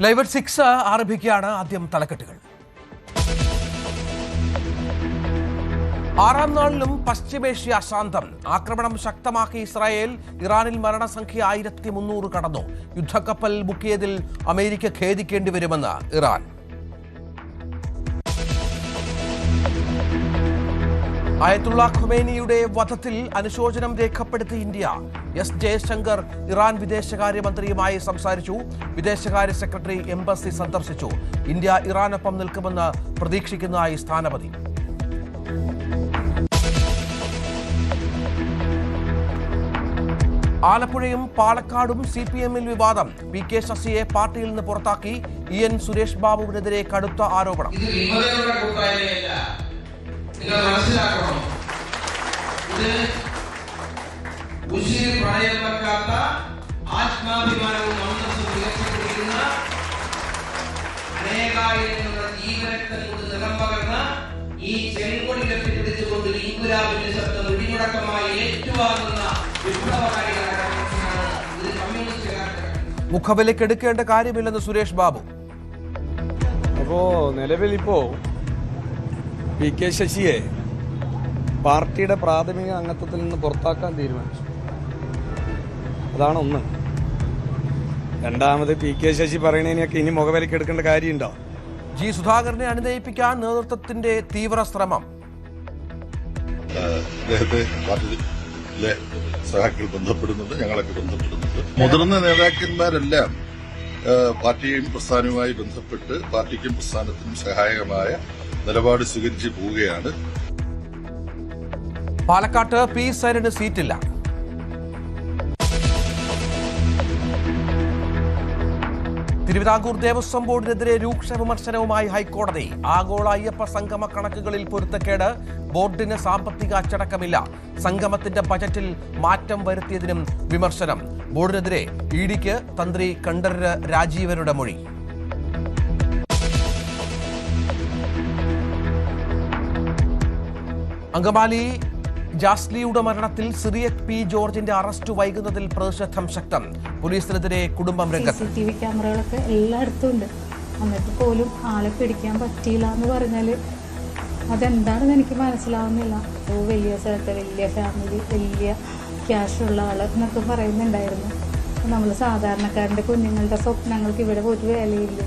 Live 6 ആരംഭിക്കുകയാണ്. ആദ്യം തലക്കെട്ടുകൾ. ആറാം നാളിലും പശ്ചിമേഷ്യ അശാന്തം. ആക്രമണം ശക്തമാക്കി ഇസ്രായേൽ. ഇറാനിൽ മരണസംഖ്യ 1300 കടന്നു. യുദ്ധക്കപ്പൽ മുക്കിയതിൽ അമേരിക്ക ഖേദിക്കേണ്ടി വരുമെന്ന് ഇറാൻ. അയത്തുള്ള ഖൊമേനിയുടെ വധത്തിൽ അനുശോചനം രേഖപ്പെടുത്തി ഇന്ത്യ. എസ് ജയശങ്കർ ഇറാൻ വിദേശകാര്യമന്ത്രിയുമായി സംസാരിച്ചു. വിദേശകാര്യ സെക്രട്ടറി എംബസി സന്ദർശിച്ചു. ഇന്ത്യ ഇറാനൊപ്പം നിൽക്കുമെന്ന് പ്രതീക്ഷിക്കുന്നതായി സ്ഥാനപതി. ആലപ്പുഴയും പാലക്കാടും CPM-ൽ വിവാദം. PK ശശിയെ പാർട്ടിയിൽ നിന്ന് പുറത്താക്കി. EN സുരേഷ് ബാബുവിനെതിരെ കടുത്ത ആരോപണം. നിങ്ങൾ മനസ്സിലാക്കണം, ഇത് ഉശിരി പണയം വെക്കാത്ത ആത്മാഭിമാനവും അന്തസ്സും ഉയർത്തിപ്പിടിക്കുന്ന അനേകായിരങ്ങളുടെ ജീവരക്തം കൊണ്ട് നിറം പകർന്ന ഈ ചെങ്കൊടി കെട്ടിപ്പിടിച്ചുകൊണ്ട് ഇൻകുലാബിന്റെ ശബ്ദം ഇടിമുടക്കമായി ഏറ്റുവാങ്ങുന്ന വിപ്ലവകാരികളാണ് ഇത് കമ്മ്യൂണിസ്റ്റുകാരുടെ. മുഖവിലക്കെടുക്കേണ്ട കാര്യമില്ലെന്ന് സുരേഷ് ബാബു. അപ്പോ നിലവിലിപ്പോ PK ശശിയെ പാർട്ടിയുടെ പ്രാഥമിക അംഗത്വത്തിൽ നിന്ന് പുറത്താക്കാൻ തീരുമാനിച്ചു. അതാണ് ഒന്ന്. രണ്ടാമത് PK ശശി പറയുന്നതിനൊക്കെ ഇനി മുഖവിലയ്ക്ക് എടുക്കേണ്ട കാര്യമുണ്ടോ? G സുധാകരനെ അനുനയിപ്പിക്കാൻ നേതൃത്വത്തിന്റെ തീവ്ര ശ്രമം. സഹാക്കൾ ബന്ധപ്പെടുന്നുണ്ട്, ഞങ്ങളൊക്കെ ബന്ധപ്പെടുന്നുണ്ട്. മുതിർന്ന നേതാക്കന്മാരെല്ലാം പാർട്ടിയും പ്രസ്ഥാനവുമായി ബന്ധപ്പെട്ട് പാർട്ടിക്കും പ്രസ്ഥാനത്തിനും സഹായകമായ നിലപാട് സ്വീകരിച്ച് പോവുകയാണ്. പാലക്കാട്ട് P സൈനിന് സീറ്റില്ല. തിരുവിതാംകൂർ ദേവസ്വം ബോർഡിനെതിരെ രൂക്ഷ വിമർശനവുമായി ഹൈക്കോടതി. ആഗോള അയ്യപ്പ സംഗമ കണക്കുകളിൽ പൊരുത്തക്കേട്. ബോർഡിന് സാമ്പത്തിക അച്ചടക്കമില്ല. സംഗമത്തിന്റെ ബജറ്റിൽ മാറ്റം വരുത്തിയതിനും വിമർശനം. ബോർഡിനെതിരെ EDക്ക് തന്ത്രി കണ്ഠരര് രാജീവരുടെ മൊഴി. അങ്കമാലി ജാസ്ലിയുടെ മരണത്തിൽ സിറിയക് P ജോർജിന്റെ അറസ്റ്റ് വൈകുന്നതിൽ പ്രതിഷേധം ശക്തം. പോലീസിനെതിരെ കുടുംബം രംഗത്ത്. CCTV ക്യാമറകളൊക്കെ എല്ലായിടത്തും ഉണ്ട്. എന്നിട്ട് പോലും ആളെ പിടിക്കാൻ പറ്റിയില്ല എന്ന് പറഞ്ഞാൽ അതെന്താണെന്ന് എനിക്ക് മനസ്സിലാവുന്നില്ല. വലിയ സ്ഥലത്തെ വലിയ ഫാമിലി, വലിയ ക്യാഷുള്ള ആൾ എന്നൊക്കെ പറയുന്നുണ്ടായിരുന്നു. നമ്മൾ സാധാരണക്കാരൻ്റെ കുഞ്ഞുങ്ങളുടെ സ്വപ്നങ്ങൾക്ക് ഇവിടെ ഒരു വിലയില്ല.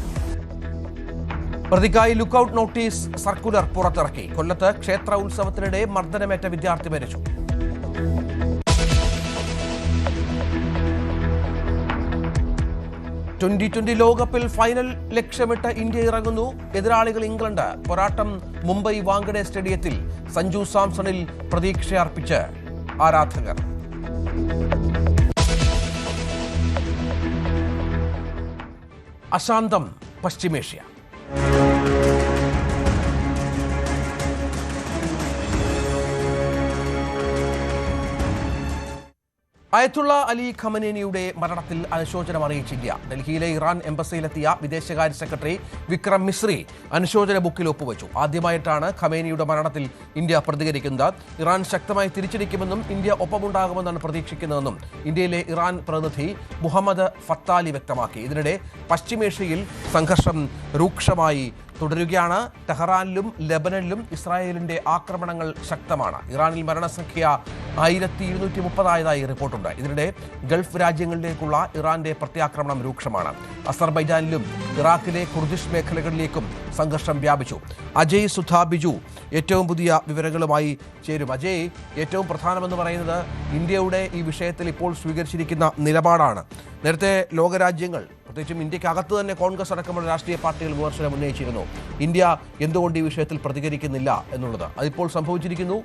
പ്രതിക്കായി ലുക്കൌട്ട് നോട്ടീസ് സർക്കുലർ പുറത്തിറക്കി. കൊല്ലത്ത് ക്ഷേത്ര ഉത്സവത്തിനിടെ മർദ്ദനമേറ്റ വിദ്യാർത്ഥി മരിച്ചു. T20 ലോകകപ്പിൽ ഫൈനൽ ലക്ഷ്യമിട്ട് ഇന്ത്യ ഇറങ്ങുന്നു. എതിരാളികൾ ഇംഗ്ലണ്ട്. പോരാട്ടം മുംബൈ വാങ്കഡെ സ്റ്റേഡിയത്തിൽ. സഞ്ജു സാംസണിൽ പ്രതീക്ഷയർപ്പിച്ച് ആരാധകർ. അശാന്തം പശ്ചിമേഷ്യ. അയത്തുള്ള അലി ഖമനേനിയുടെ മരണത്തിൽ അനുശോചനം അറിയിച്ചില്ല. ഡൽഹിയിലെ ഇറാൻ എംബസിയിലെത്തിയ വിദേശകാര്യ സെക്രട്ടറി വിക്രം മിസ്രി അനുശോചന ബുക്കിൽ ഒപ്പുവെച്ചു. ആദ്യമായിട്ടാണ് ഖമേനിയുടെ മരണത്തിൽ ഇന്ത്യ പ്രതികരിക്കുന്നത്. ഇറാൻ ശക്തമായി തിരിച്ചടിക്കുമെന്നും ഇന്ത്യ ഒപ്പമുണ്ടാകുമെന്നാണ് പ്രതീക്ഷിക്കുന്നതെന്നും ഇന്ത്യയിലെ ഇറാൻ പ്രതിനിധി മുഹമ്മദ് ഫത്താലി വ്യക്തമാക്കി. ഇതിനിടെ പശ്ചിമേഷ്യയിൽ സംഘർഷം രൂക്ഷമായി തുടരുകയാണ്. ടെഹ്റാനിലും ലെബനനിലും ഇസ്രായേലിന്റെ ആക്രമണങ്ങൾ ശക്തമാണ്. ഇറാനിൽ മരണസംഖ്യ 1230 റിപ്പോർട്ടുണ്ട്. ഇതിനിടെ ഗൾഫ് രാജ്യങ്ങളിലേക്കുള്ള ഇറാന്റെ പ്രത്യാക്രമണം രൂക്ഷമാണ്. അസർബൈജാനിലും ഇറാഖിലെ കുർദിഷ് മേഖലകളിലേക്കും സംഘർഷം വ്യാപിച്ചു. അജയ് സുധാ ബിജു ഏറ്റവും പുതിയ വിവരങ്ങളുമായി ചേരും. അജയ്, ഏറ്റവും പ്രധാനമെന്ന് പറയുന്നത് ഇന്ത്യയുടെ ഈ വിഷയത്തിൽ ഇപ്പോൾ സ്വീകരിച്ചിരിക്കുന്ന നിലപാടാണ്. നേരത്തെ ലോകരാജ്യങ്ങൾ, പ്രത്യേകിച്ചും ഇന്ത്യക്കകത്ത് തന്നെ കോൺഗ്രസ് അടക്കമുള്ള രാഷ്ട്രീയ പാർട്ടികൾ വിമർശനം ഉന്നയിച്ചിരുന്നു. ഇന്ത്യ എന്തുകൊണ്ട് ഈ വിഷയത്തിൽ പ്രതികരിക്കുന്നില്ല എന്നുള്ളത്. അതിപ്പോൾ സംഭവിച്ചിരിക്കുന്നു.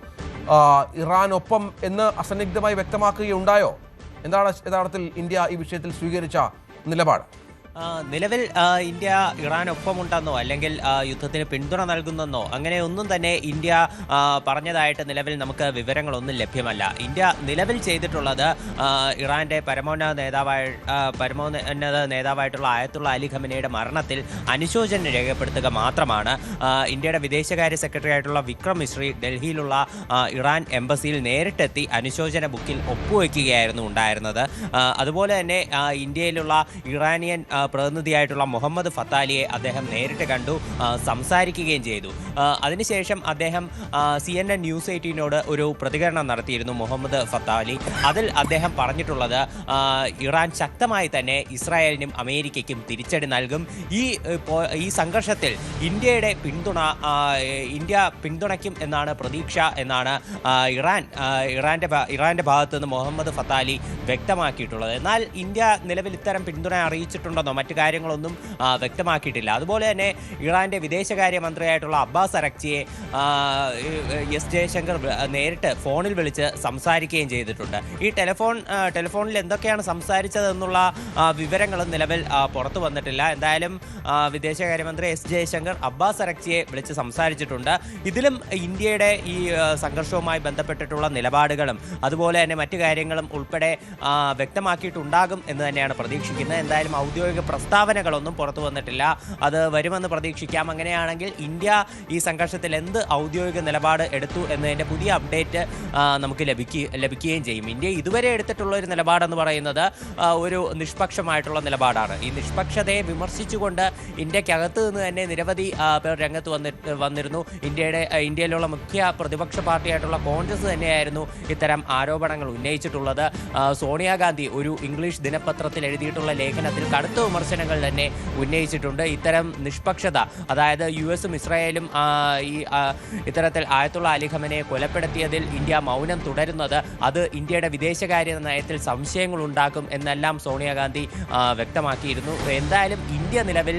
ഇറാനൊപ്പം എന്ന് അസന്നിഗ്ധമായി വ്യക്തമാക്കുകയുണ്ടായോ? എന്താണ് യഥാർത്ഥത്തിൽ ഇന്ത്യ ഈ വിഷയത്തിൽ സ്വീകരിച്ച നിലപാട്? നിലവിൽ ഇന്ത്യ ഇറാനൊപ്പമുണ്ടെന്നോ അല്ലെങ്കിൽ യുദ്ധത്തിന് പിന്തുണ നൽകുന്നെന്നോ അങ്ങനെ ഒന്നും തന്നെ ഇന്ത്യ പറഞ്ഞതായിട്ട് നിലവിൽ നമുക്ക് വിവരങ്ങളൊന്നും ലഭ്യമല്ല. ഇന്ത്യ നിലവിൽ ചെയ്തിട്ടുള്ളത് ഇറാന്റെ പരമോന്നത നേതാവായിട്ടുള്ള ആയത്തുള്ള അലി ഖമനേനിയുടെ മരണത്തിൽ അനുശോചനം രേഖപ്പെടുത്തുക മാത്രമാണ്. ഇന്ത്യയുടെ വിദേശകാര്യ സെക്രട്ടറി ആയിട്ടുള്ള വിക്രം മിശ്രി ഡൽഹിയിലുള്ള ഇറാൻ എംബസിയിൽ നേരിട്ടെത്തി അനുശോചന ബുക്കിൽ ഒപ്പുവെക്കുകയായിരുന്നു ഉണ്ടായിരുന്നത്. അതുപോലെ തന്നെ ഇന്ത്യയിലുള്ള ഇറാനിയൻ പ്രതിനിധിയായിട്ടുള്ള മുഹമ്മദ് ഫത്താലിയെ അദ്ദേഹം നേരിട്ട് കണ്ടു, സംസാരിക്കുകയും ചെയ്തു. അതിനുശേഷം അദ്ദേഹം CNN ന്യൂസ് 18നോട് ഒരു പ്രതികരണം നടത്തിയിരുന്നു മുഹമ്മദ് ഫത്താലി. അതിൽ അദ്ദേഹം പറഞ്ഞിട്ടുള്ളത് ഇറാൻ ശക്തമായി തന്നെ ഇസ്രായേലിനും അമേരിക്കയ്ക്കും തിരിച്ചടി നൽകും. ഈ സംഘർഷത്തിൽ ഇന്ത്യയുടെ ഇന്ത്യ പിന്തുണയ്ക്കും എന്നാണ് പ്രതീക്ഷ എന്നാണ് ഇറാന്റെ ഭാഗത്ത് നിന്ന് മുഹമ്മദ് ഫത്താലി വ്യക്തമാക്കിയിട്ടുള്ളത്. എന്നാൽ ഇന്ത്യ നിലവിൽ ഇത്തരം പിന്തുണ അറിയിച്ചിട്ടുണ്ടെന്നോ മറ്റു കാര്യങ്ങളൊന്നും വ്യക്തമാക്കിയിട്ടില്ല. അതുപോലെ തന്നെ ഇറാന്റെ വിദേശകാര്യ മന്ത്രിയായിട്ടുള്ള അബ്ബാസ് അറക്ചിയെ എസ് ജയശങ്കർ നേരിട്ട് ഫോണിൽ വിളിച്ച് സംസാരിക്കുകയും ചെയ്തിട്ടുണ്ട്. ഈ ടെലിഫോണിൽ എന്തൊക്കെയാണ് സംസാരിച്ചതെന്നുള്ള വിവരങ്ങളും നിലവിൽ പുറത്തു വന്നിട്ടില്ല. എന്തായാലും വിദേശകാര്യമന്ത്രി എസ് ജയശങ്കർ അബ്ബാസ് അറക്ചിയെ വിളിച്ച് സംസാരിച്ചിട്ടുണ്ട്. ഇതിലും ഇന്ത്യയുടെ ഈ സംഘർഷവുമായി ബന്ധപ്പെട്ടിട്ടുള്ള നിലപാടുകളും അതുപോലെ തന്നെ മറ്റു കാര്യങ്ങളും ഉൾപ്പെടെ വ്യക്തമാക്കിയിട്ടുണ്ടാകും എന്ന് തന്നെയാണ് പ്രതീക്ഷിക്കുന്നത്. എന്തായാലും ഔദ്യോഗിക പ്രസ്താവനകളൊന്നും പുറത്തു വന്നിട്ടില്ല. അത് വരുമെന്ന് പ്രതീക്ഷിക്കാം. അങ്ങനെയാണെങ്കിൽ ഇന്ത്യ ഈ സംഘർഷത്തിൽ എന്ത് ഔദ്യോഗിക നിലപാട് എടുത്തു എന്നതിൻ്റെ പുതിയ അപ്ഡേറ്റ് നമുക്ക് ലഭിക്കുകയും ചെയ്യും. ഇന്ത്യ ഇതുവരെ എടുത്തിട്ടുള്ള ഒരു നിലപാടെന്ന് പറയുന്നത് ഒരു നിഷ്പക്ഷമായിട്ടുള്ള നിലപാടാണ്. ഈ നിഷ്പക്ഷതയെ വിമർശിച്ചുകൊണ്ട് ഇന്ത്യക്കകത്ത് നിന്ന് തന്നെ നിരവധി പേർ രംഗത്ത് വന്നിരുന്നു. ഇന്ത്യയിലുള്ള മുഖ്യ പ്രതിപക്ഷ പാർട്ടിയായിട്ടുള്ള കോൺഗ്രസ് തന്നെയായിരുന്നു ഇത്തരം ആരോപണങ്ങൾ ഉന്നയിച്ചിട്ടുള്ളത്. സോണിയാഗാന്ധി ഒരു ഇംഗ്ലീഷ് ദിനപത്രത്തിൽ എഴുതിയിട്ടുള്ള ലേഖനത്തിൽ കടുത്ത വിമർശനങ്ങൾ തന്നെ ഉന്നയിച്ചിട്ടുണ്ട്. ഇത്തരം നിഷ്പക്ഷത, അതായത് US-ഉം ഇസ്രായേലും ഇത്തരത്തിൽ ആയത്തുള്ള അലി ഖമനയെ കൊലപ്പെടുത്തിയതിൽ ഇന്ത്യ മൗനം തുടരുന്നത് അത് ഇന്ത്യയുടെ വിദേശകാര്യ നയത്തിൽ സംശയങ്ങൾ ഉണ്ടാക്കും എന്നെല്ലാം സോണിയാഗാന്ധി വ്യക്തമാക്കിയിരുന്നു. എന്തായാലും ഇന്ത്യ നിലവിൽ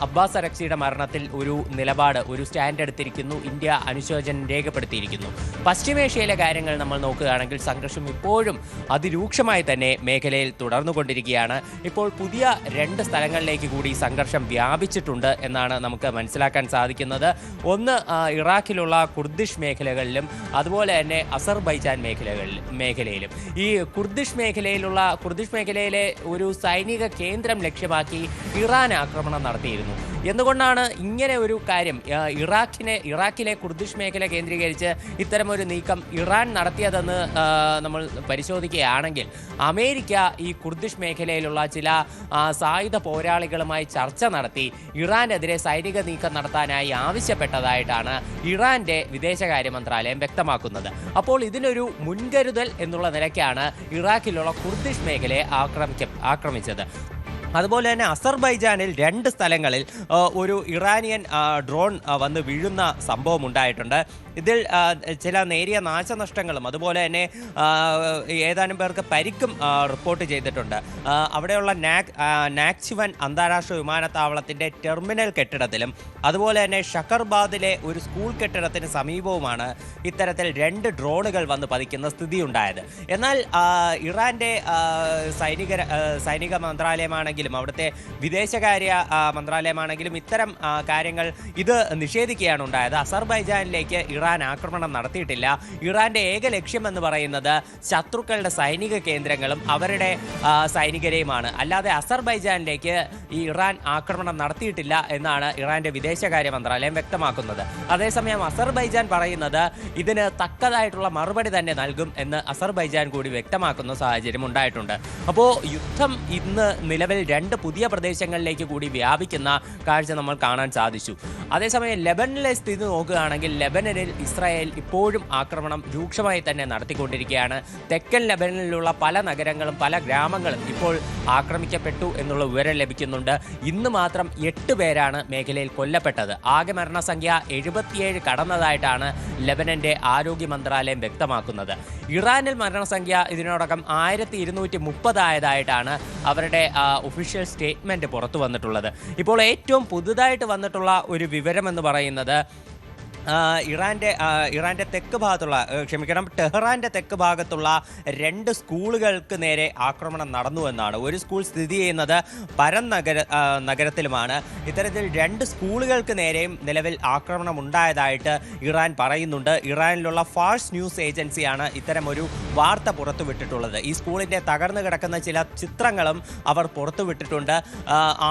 അബ്ബാസ് അറക്ചിയുടെ മരണത്തിൽ ഒരു നിലപാട്, ഒരു സ്റ്റാൻഡ് എടുത്തിരിക്കുന്നു. ഇന്ത്യ അനുശോചനം രേഖപ്പെടുത്തിയിരിക്കുന്നു. പശ്ചിമേഷ്യയിലെ കാര്യങ്ങൾ നമ്മൾ നോക്കുകയാണെങ്കിൽ സംഘർഷം ഇപ്പോഴും അതിരൂക്ഷമായി തന്നെ മേഖലയിൽ തുടർന്നുകൊണ്ടിരിക്കുകയാണ്. ഇപ്പോൾ പുതിയ 2 സ്ഥലങ്ങളിലേക്ക് കൂടി സംഘർഷം വ്യാപിച്ചിട്ടുണ്ട് എന്നാണ് നമുക്ക് മനസ്സിലാക്കാൻ സാധിക്കുന്നത്. ഒന്ന് ഇറാഖിലുള്ള കുർദിഷ് മേഖലകളിലും അതുപോലെ തന്നെ അസർബൈജാൻ മേഖലയിലും. ഈ കുർദിഷ് മേഖലയിലെ ഒരു സൈനിക കേന്ദ്രം ലക്ഷ്യമാക്കി ഇറാൻ ആക്രമണം നടത്തിയിരുന്നു. എന്തുകൊണ്ടാണ് ഇങ്ങനെ ഒരു കാര്യം ഇറാഖിലെ കുർദിഷ് മേഖല കേന്ദ്രീകരിച്ച് ഇത്തരമൊരു നീക്കം ഇറാൻ നടത്തിയതെന്ന് നമ്മൾ പരിശോധിക്കുകയാണെങ്കിൽ അമേരിക്ക ഈ കുർദിഷ് മേഖലയിലുള്ള ചില സായുധ പോരാളികളുമായി ചർച്ച നടത്തി ഇറാനെതിരെ സൈനിക നീക്കം നടത്താനായി ആവശ്യപ്പെട്ടതായിട്ടാണ് ഇറാന്റെ വിദേശകാര്യ മന്ത്രാലയം വ്യക്തമാക്കുന്നത്. അപ്പോൾ ഇതിനൊരു മുൻകരുതൽ എന്നുള്ള നിലയ്ക്കാണ് ഇറാഖിലുള്ള കുർദിഷ് മേഖലയെ ആക്രമിച്ചത്. അതുപോലെ തന്നെ അസർബൈജാനിൽ 2 സ്ഥലങ്ങളിൽ ഒരു ഇറാനിയൻ ഡ്രോൺ വന്ന് വീഴുന്ന സംഭവം ഉണ്ടായിട്ടുണ്ട്. ഇതിൽ ചില നേരിയ നാശനഷ്ടങ്ങളും അതുപോലെ തന്നെ ഏതാനും പേർക്ക് പരിക്കും റിപ്പോർട്ട് ചെയ്തിട്ടുണ്ട്. അവിടെയുള്ള നാക്ചിവൻ അന്താരാഷ്ട്ര വിമാനത്താവളത്തിൻ്റെ ടെർമിനൽ കെട്ടിടത്തിലും അതുപോലെ തന്നെ ഷക്കർബാദിലെ ഒരു സ്കൂൾ കെട്ടിടത്തിന് സമീപവുമാണ് ഇത്തരത്തിൽ 2 ഡ്രോണുകൾ വന്ന് പതിക്കുന്ന സ്ഥിതിയുണ്ടായത്. എന്നാൽ ഇറാന്റെ സൈനിക മന്ത്രാലയമാണെങ്കിലും അവിടുത്തെ വിദേശകാര്യ മന്ത്രാലയമാണെങ്കിലും ഇത്തരം കാര്യങ്ങൾ ഇത് നിഷേധിക്കുകയാണ് ഉണ്ടായത്. അസർബൈജാനിലേക്ക് ഇറാൻ ആക്രമണം നടത്തിയിട്ടില്ല. ഇറാന്റെ ഏക ലക്ഷ്യമെന്ന് പറയുന്നത് ശത്രുക്കളുടെ സൈനിക കേന്ദ്രങ്ങളും അവരുടെ സൈനികരെയുമാണ്. അല്ലാതെ അസർബൈജാനിലേക്ക് ഈ ഇറാൻ ആക്രമണം നടത്തിയിട്ടില്ല എന്നാണ് ഇറാന്റെ വിദേശകാര്യ മന്ത്രാലയം വ്യക്തമാക്കുന്നത്. അതേസമയം അസർബൈജാൻ പറയുന്നത് ഇതിന് തക്കതായിട്ടുള്ള മറുപടി തന്നെ നൽകും എന്ന് അസർബൈജാൻ കൂടി വ്യക്തമാക്കുന്ന സാഹചര്യം ഉണ്ടായിട്ടുണ്ട്. അപ്പോൾ യുദ്ധം ഇന്ന് നിലവിൽ 2 പുതിയ പ്രദേശങ്ങളിലേക്ക് കൂടി വ്യാപിക്കുന്ന കാഴ്ച നമ്മൾ കാണാൻ സാധിച്ചു. അതേസമയം ലെബനനിലെ സ്ഥിതി നോക്കുകയാണെങ്കിൽ ലെബനനിൽ ഇസ്രായേൽ ഇപ്പോഴും ആക്രമണം രൂക്ഷമായി തന്നെ നടത്തിക്കൊണ്ടിരിക്കുകയാണ്. തെക്കൻ ലെബനനിലുള്ള പല നഗരങ്ങളും പല ഗ്രാമങ്ങളും ഇപ്പോൾ ആക്രമിക്കപ്പെട്ടു എന്നുള്ള വിവരം ലഭിക്കുന്നുണ്ട്. ഇന്ന് മാത്രം 8 പേരാണ് മേഖലയിൽ കൊല്ലപ്പെട്ടത്. ആകെ മരണസംഖ്യ 77 കടന്നതായിട്ടാണ് ലെബനന്റെ ആരോഗ്യ മന്ത്രാലയം വ്യക്തമാക്കുന്നത്. ഇറാനിൽ മരണസംഖ്യ ഇതിനോടകം 1230 ആയതായിട്ടാണ് അവരുടെ ഒഫീഷ്യൽ സ്റ്റേറ്റ്മെന്റ് പുറത്തു വന്നിട്ടുള്ളത്. ഇപ്പോൾ ഏറ്റവും പുതുതായിട്ട് വന്നിട്ടുള്ള ഒരു വിവരം എന്ന് പറയുന്നത് ഇറാന്റെ തെക്ക് ഭാഗത്തുള്ള ടെഹ്റാന്റെ തെക്ക് ഭാഗത്തുള്ള 2 സ്കൂളുകൾക്ക് നേരെ ആക്രമണം നടന്നു എന്നാണ്. ഒരു സ്കൂൾ സ്ഥിതി ചെയ്യുന്നത് പരൻ നഗരത്തിലുമാണ്. ഇത്തരത്തിൽ 2 സ്കൂളുകൾക്ക് നേരെയും നിലവിൽ ആക്രമണം ഉണ്ടായതായിട്ട് ഇറാൻ പറയുന്നുണ്ട്. ഇറാനിലുള്ള ഫാഴ്സ് ന്യൂസ് ഏജൻസിയാണ് ഇത്തരം ഒരു വാർത്ത പുറത്തുവിട്ടിട്ടുള്ളത്. ഈ സ്കൂളിന്റെ തകർന്നു കിടക്കുന്ന ചില ചിത്രങ്ങളും അവർ പുറത്തുവിട്ടിട്ടുണ്ട്.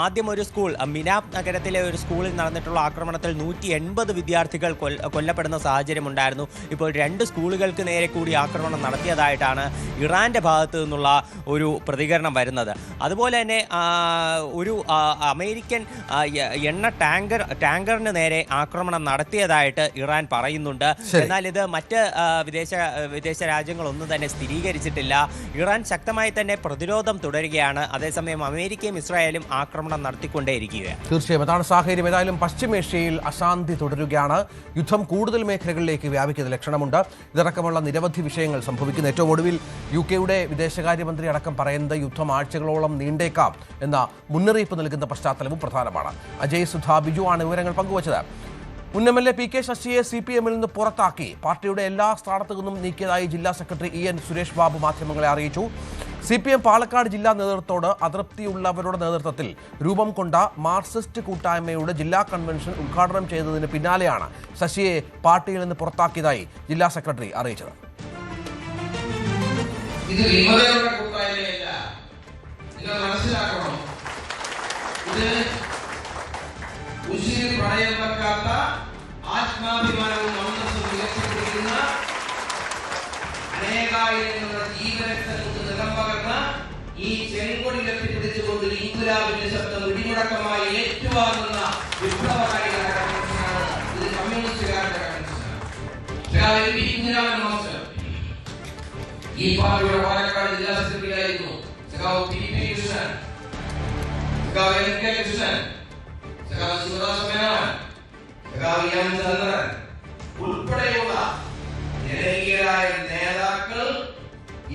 ആദ്യം ഒരു സ്കൂൾ മിനാബ് നഗരത്തിലെ ഒരു സ്കൂളിൽ നടന്നിട്ടുള്ള ആക്രമണത്തിൽ 180 വിദ്യാർത്ഥികൾ കൊല്ലപ്പെടുന്ന സാഹചര്യം ഉണ്ടായിരുന്നു. ഇപ്പോൾ 2 സ്കൂളുകൾക്ക് നേരെ കൂടി ആക്രമണം നടത്തിയതായിട്ടാണ് ഇറാൻ്റെ ഭാഗത്തു നിന്നുള്ള ഒരു പ്രതികരണം വരുന്നത്. അതുപോലെ തന്നെ ഒരു അമേരിക്കൻ എണ്ണ ടാങ്കറിന് നേരെ ആക്രമണം നടത്തിയതായിട്ട് ഇറാൻ പറയുന്നുണ്ട്. എന്നാൽ ഇത് മറ്റ് വിദേശ രാജ്യങ്ങളൊന്നും തന്നെ സ്ഥിരീകരിച്ചിട്ടില്ല. ഇറാൻ ശക്തമായി തന്നെ പ്രതിരോധം തുടരുകയാണ്. അതേസമയം അമേരിക്കയും ഇസ്രായേലും ആക്രമണം നടത്തിക്കൊണ്ടേയിരിക്കുകയാണ്. തീർച്ചയായും അതാണ് സാഹചര്യം. ഏതായാലും പശ്ചിമേഷ്യയിൽ അശാന്തി തുടരുകയാണ്. യുദ്ധം കൂടുതൽ മേഖലകളിലേക്ക് വ്യാപിക്കുന്ന ലക്ഷണമുണ്ട്. ഇതടക്കമുള്ള നിരവധി വിഷയങ്ങൾ സംഭവിക്കുന്നു. ഏറ്റവും ഒടുവിൽ UK വിദേശകാര്യമന്ത്രി അടക്കം പറയുന്നത് യുദ്ധം ആഴ്ചകളോളം നീണ്ടേക്കാം എന്ന മുന്നറിയിപ്പ് നൽകുന്ന പശ്ചാത്തലവും പ്രധാനമാണ്. അജയ് സുധാ ബിജു ആണ് വിവരങ്ങൾ പങ്കുവച്ചത്. മുൻ MLA PK ശശിയെ CPM നിന്ന് പുറത്താക്കി പാർട്ടിയുടെ എല്ലാ സ്ഥാനത്തു നിന്നും നീക്കിയതായി ജില്ലാ സെക്രട്ടറി EN സുരേഷ് ബാബു മാധ്യമങ്ങളെ അറിയിച്ചു. CPM പാലക്കാട് ജില്ലാ നേതൃത്വത്തോട് അതൃപ്തിയുള്ളവരുടെ നേതൃത്വത്തിൽ രൂപം കൊണ്ട മാർക്സിസ്റ്റ് കൂട്ടായ്മയുടെ ജില്ലാ കൺവെൻഷൻ ഉദ്ഘാടനം ചെയ്തതിന് പിന്നാലെയാണ് ശശിയെ പാർട്ടിയിൽ നിന്ന് പുറത്താക്കിയതായി ജില്ലാ സെക്രട്ടറി അറിയിച്ചത്. ഇത് വിമതരുടെ കൂട്ടായ്മയല്ല, നിങ്ങൾ മനസ്സിലാക്കണം. ഇത് ഉശിരിൽ പണയം വെക്കാത്ത ആത്മാഭിമാനവും അന്തസ്സും വികസിപ്പിക്കുന്ന അനേകായിരങ്ങളുടെ ജീവരക്തം കൊണ്ട് നിറം പകർന്ന ഈ ചെങ്കൊടി കെട്ടിപ്പിടിച്ചുകൊണ്ട് ഇൻകുലാബിന്റെ ശബ്ദം ഇടിമുടക്കമായി ഏറ്റുവാങ്ങുന്ന വിപ്ലവകാരികളുടെ കൺവെൻഷനാണ്. ഇത് കമ്മ്യൂണിസ്റ്റുകാരുടെ കൺവെൻഷനാണ്. ഈ പാർട്ടിയുടെ പാലക്കാട് ജില്ലാ സെക്രട്ടറി ആയിരുന്നു PP Krishnan, NK Krishnan, Sivadas Menon, M Chandran ഉൾപ്പെടെയുള്ള ജനകീയരായ നേതാക്കൾ